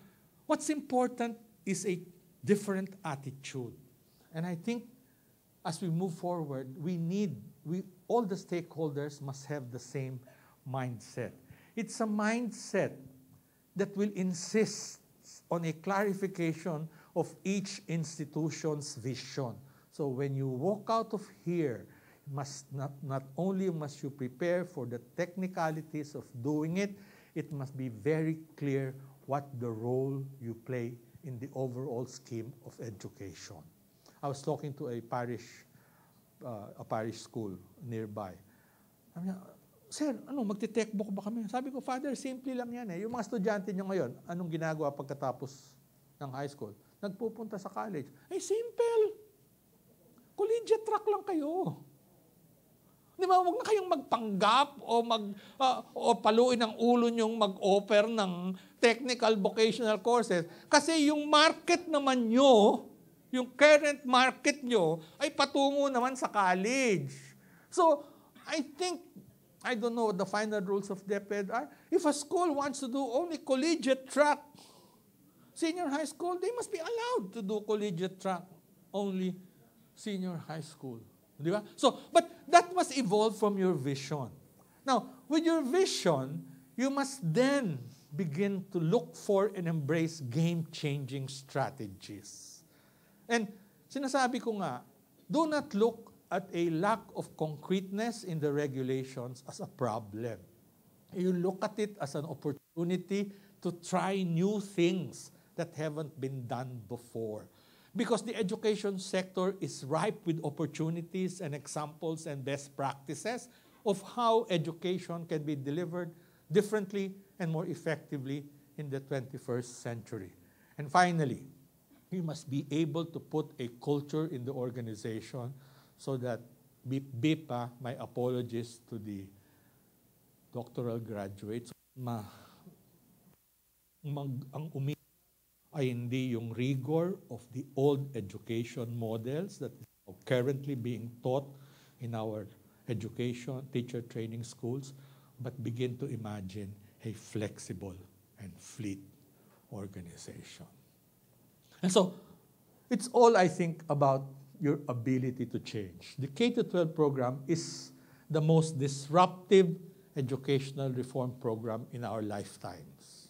what's important is a different attitude. And I think as we move forward, all the stakeholders must have the same mindset. It's a mindset that will insist on a clarification of each institution's vision. So when you walk out of here, not only must you prepare for the technicalities of doing it, it must be very clear what the role you play in the overall scheme of education. I was talking to a parish school nearby. Sabi niya, Sir, magte-techbook ba kami? Sabi ko, Father, simple lang yan eh. Yung mga estudyante nyo ngayon, anong ginagawa pagkatapos ng high school? Nagpupunta sa college. Ay, simple. Collegiate track lang kayo. Di ba, huwag na kayong magpanggap o paluin ang ulo nyong mag-offer ng technical vocational courses. Kasi yung market naman nyo, yung current market nyo, ay patungo naman sa college. So, I don't know what the final rules of DepEd are. If a school wants to do only collegiate track, senior high school, they must be allowed to do collegiate track, only senior high school. Di ba? So, but that must evolve from your vision. Now, with your vision, you must then begin to look for and embrace game-changing strategies. And sinasabi ko nga, do not look at a lack of concreteness in the regulations as a problem. You look at it as an opportunity to try new things that haven't been done before. Because the education sector is ripe with opportunities and examples and best practices of how education can be delivered differently and more effectively in the 21st century. And finally, you must be able to put a culture in the organization so that beep, my apologies to the doctoral graduates, ang ay hindi yung rigor of the old education models that are currently being taught in our education, teacher training schools, but begin to imagine a flexible and fleet organization. And so, it's all, I think, about your ability to change. The K-12 program is the most disruptive educational reform program in our lifetimes.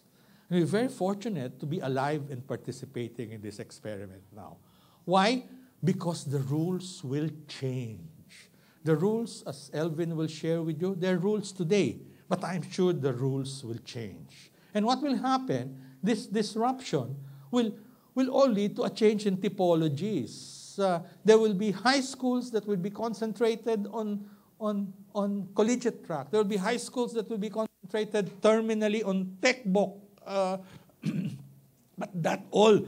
And we're very fortunate to be alive and participating in this experiment now. Why? Because the rules will change. The rules, as Elvin will share with you, they're rules today, but I'm sure the rules will change. And what will happen, this disruption will all lead to a change in typologies. There will be high schools that will be concentrated on collegiate track. There will be high schools that will be concentrated terminally on tech book. But that all,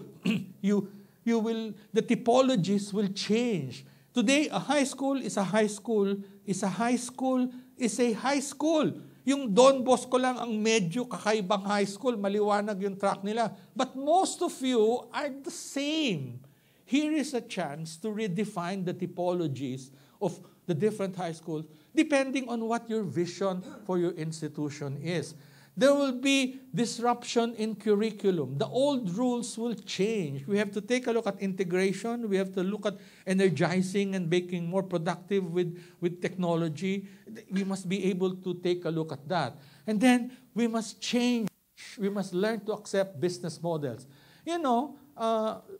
the typologies will change. Today, a high school is a high school, is a high school, is a high school. Yung Don Bosco lang ang medyo kakaibang high school, maliwanag yung track nila. But most of you are the same. Here is a chance to redefine the typologies of the different high schools depending on what your vision for your institution is. There will be disruption in curriculum. The old rules will change. We have to take a look at integration. We have to look at energizing and making more productive with technology. We must be able to take a look at that. And then we must change. We must learn to accept business models. You know,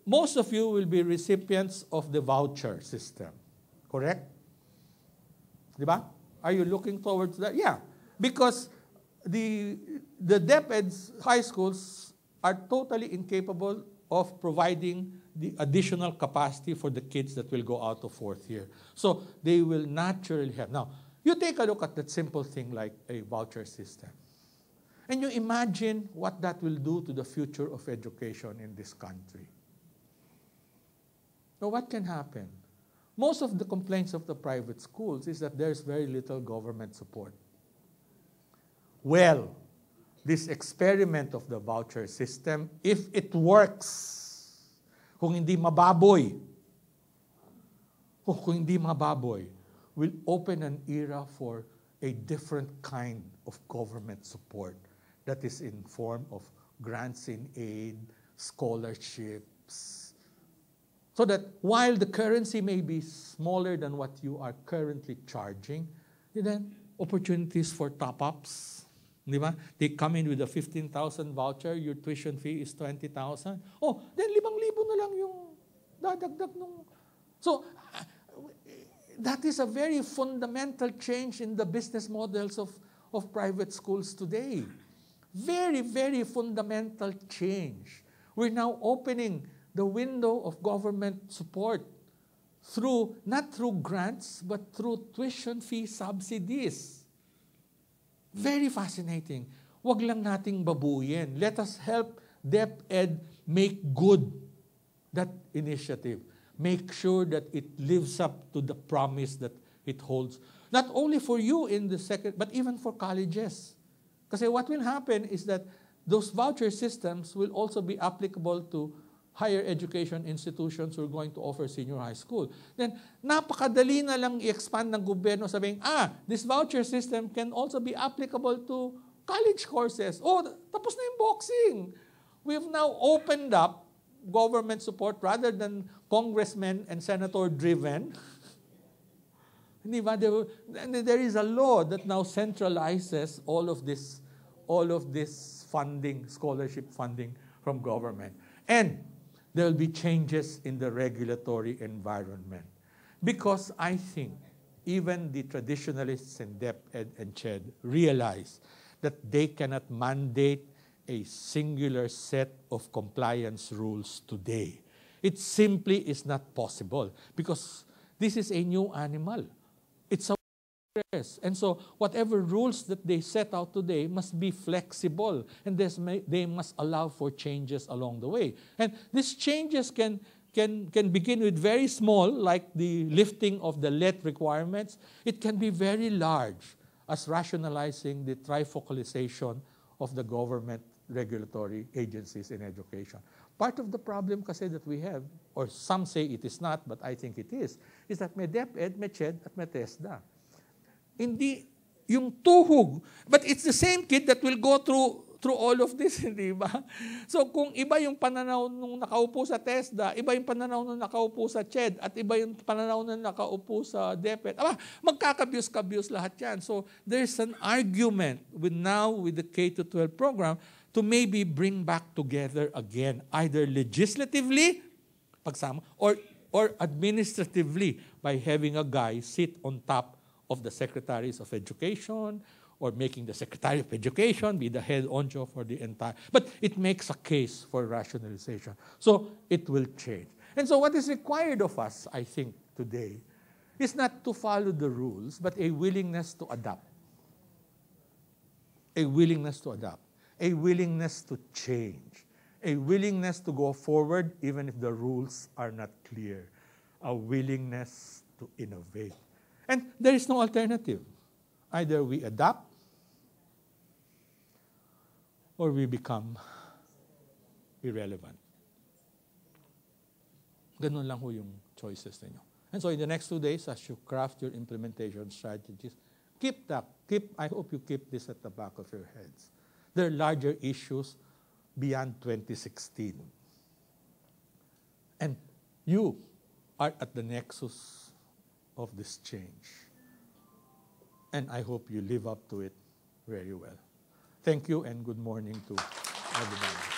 most of you will be recipients of the voucher system. Correct? Diba? Are you looking towards that? Yeah. Because the DepEd's high schools are totally incapable of providing the additional capacity for the kids that will go out of fourth year. So they will naturally have. Now, you take a look at that simple thing like a voucher system. And you imagine what that will do to the future of education in this country. Now, what can happen? Most of the complaints of the private schools is that there's very little government support. Well, this experiment of the voucher system, if it works, kung hindi mababoy, will open an era for a different kind of government support that is in form of grants in aid, scholarships, So that while the currency may be smaller than what you are currently charging, then opportunities for top-ups. Di ba? They come in with a 15,000 voucher, your tuition fee is 20,000. Oh, then 5,000 na lang yung dadagdag nung... So, that is a very fundamental change in the business models of private schools today. Very, very fundamental change. We're now opening the window of government support through, not through grants, but through tuition fee subsidies. Very fascinating. Wag lang nating babuyin. Let us help DepEd make good that initiative. Make sure that it lives up to the promise that it holds. Not only for you in the second, but even for colleges. Kasi what will happen is that those voucher systems will also be applicable to higher education institutions who are going to offer senior high school. Then, napakadali na lang i-expand ng gobyerno sabing, this voucher system can also be applicable to college courses. Oh, tapos na yung boxing. We've now opened up government support rather than congressmen and senator-driven. There is a law that now centralizes all of this funding, scholarship funding from government. And there will be changes in the regulatory environment. Because I think even the traditionalists in DepEd and CHED realize that they cannot mandate a singular set of compliance rules today. It simply is not possible because this is a new animal. It's a progress. And so whatever rules that they set out today must be flexible and they must allow for changes along the way. And these changes can begin with very small, like the lifting of the LET requirements. It can be very large, as rationalizing the trifocalization of the government regulatory agencies in education. Part of the problem kasi that we have, or some say it is not, but I think it is that may DepEd, may CHED, at may TESDA. Hindi yung tuhog, but it's the same kid that will go through all of this, hindi ba? So kung iba yung pananaw nung nakaupo sa TESDA, iba yung pananaw nung nakaupo sa CHED, at iba yung pananaw nung nakaupo sa DepEd, magkakabyos-kabyos lahat yan. So there's an argument with the K-12 program to maybe bring back together again, either legislatively, pagsama, or administratively by having a guy sit on top of the secretaries of education, or making the secretary of education be the head honcho for the entire. But it makes a case for rationalization. So it will change. And so what is required of us, I think, today, is not to follow the rules, but a willingness to adapt. A willingness to adapt. A willingness to change. A willingness to go forward even if the rules are not clear. A willingness to innovate. And there is no alternative. Either we adapt or we become irrelevant. Ganun lang ho yung choices ninyo. And so in the next 2 days, as you craft your implementation strategies, I hope you keep this at the back of your heads. There are larger issues beyond 2016. And you are at the nexus of this change. And I hope you live up to it very well. Thank you and good morning to everybody.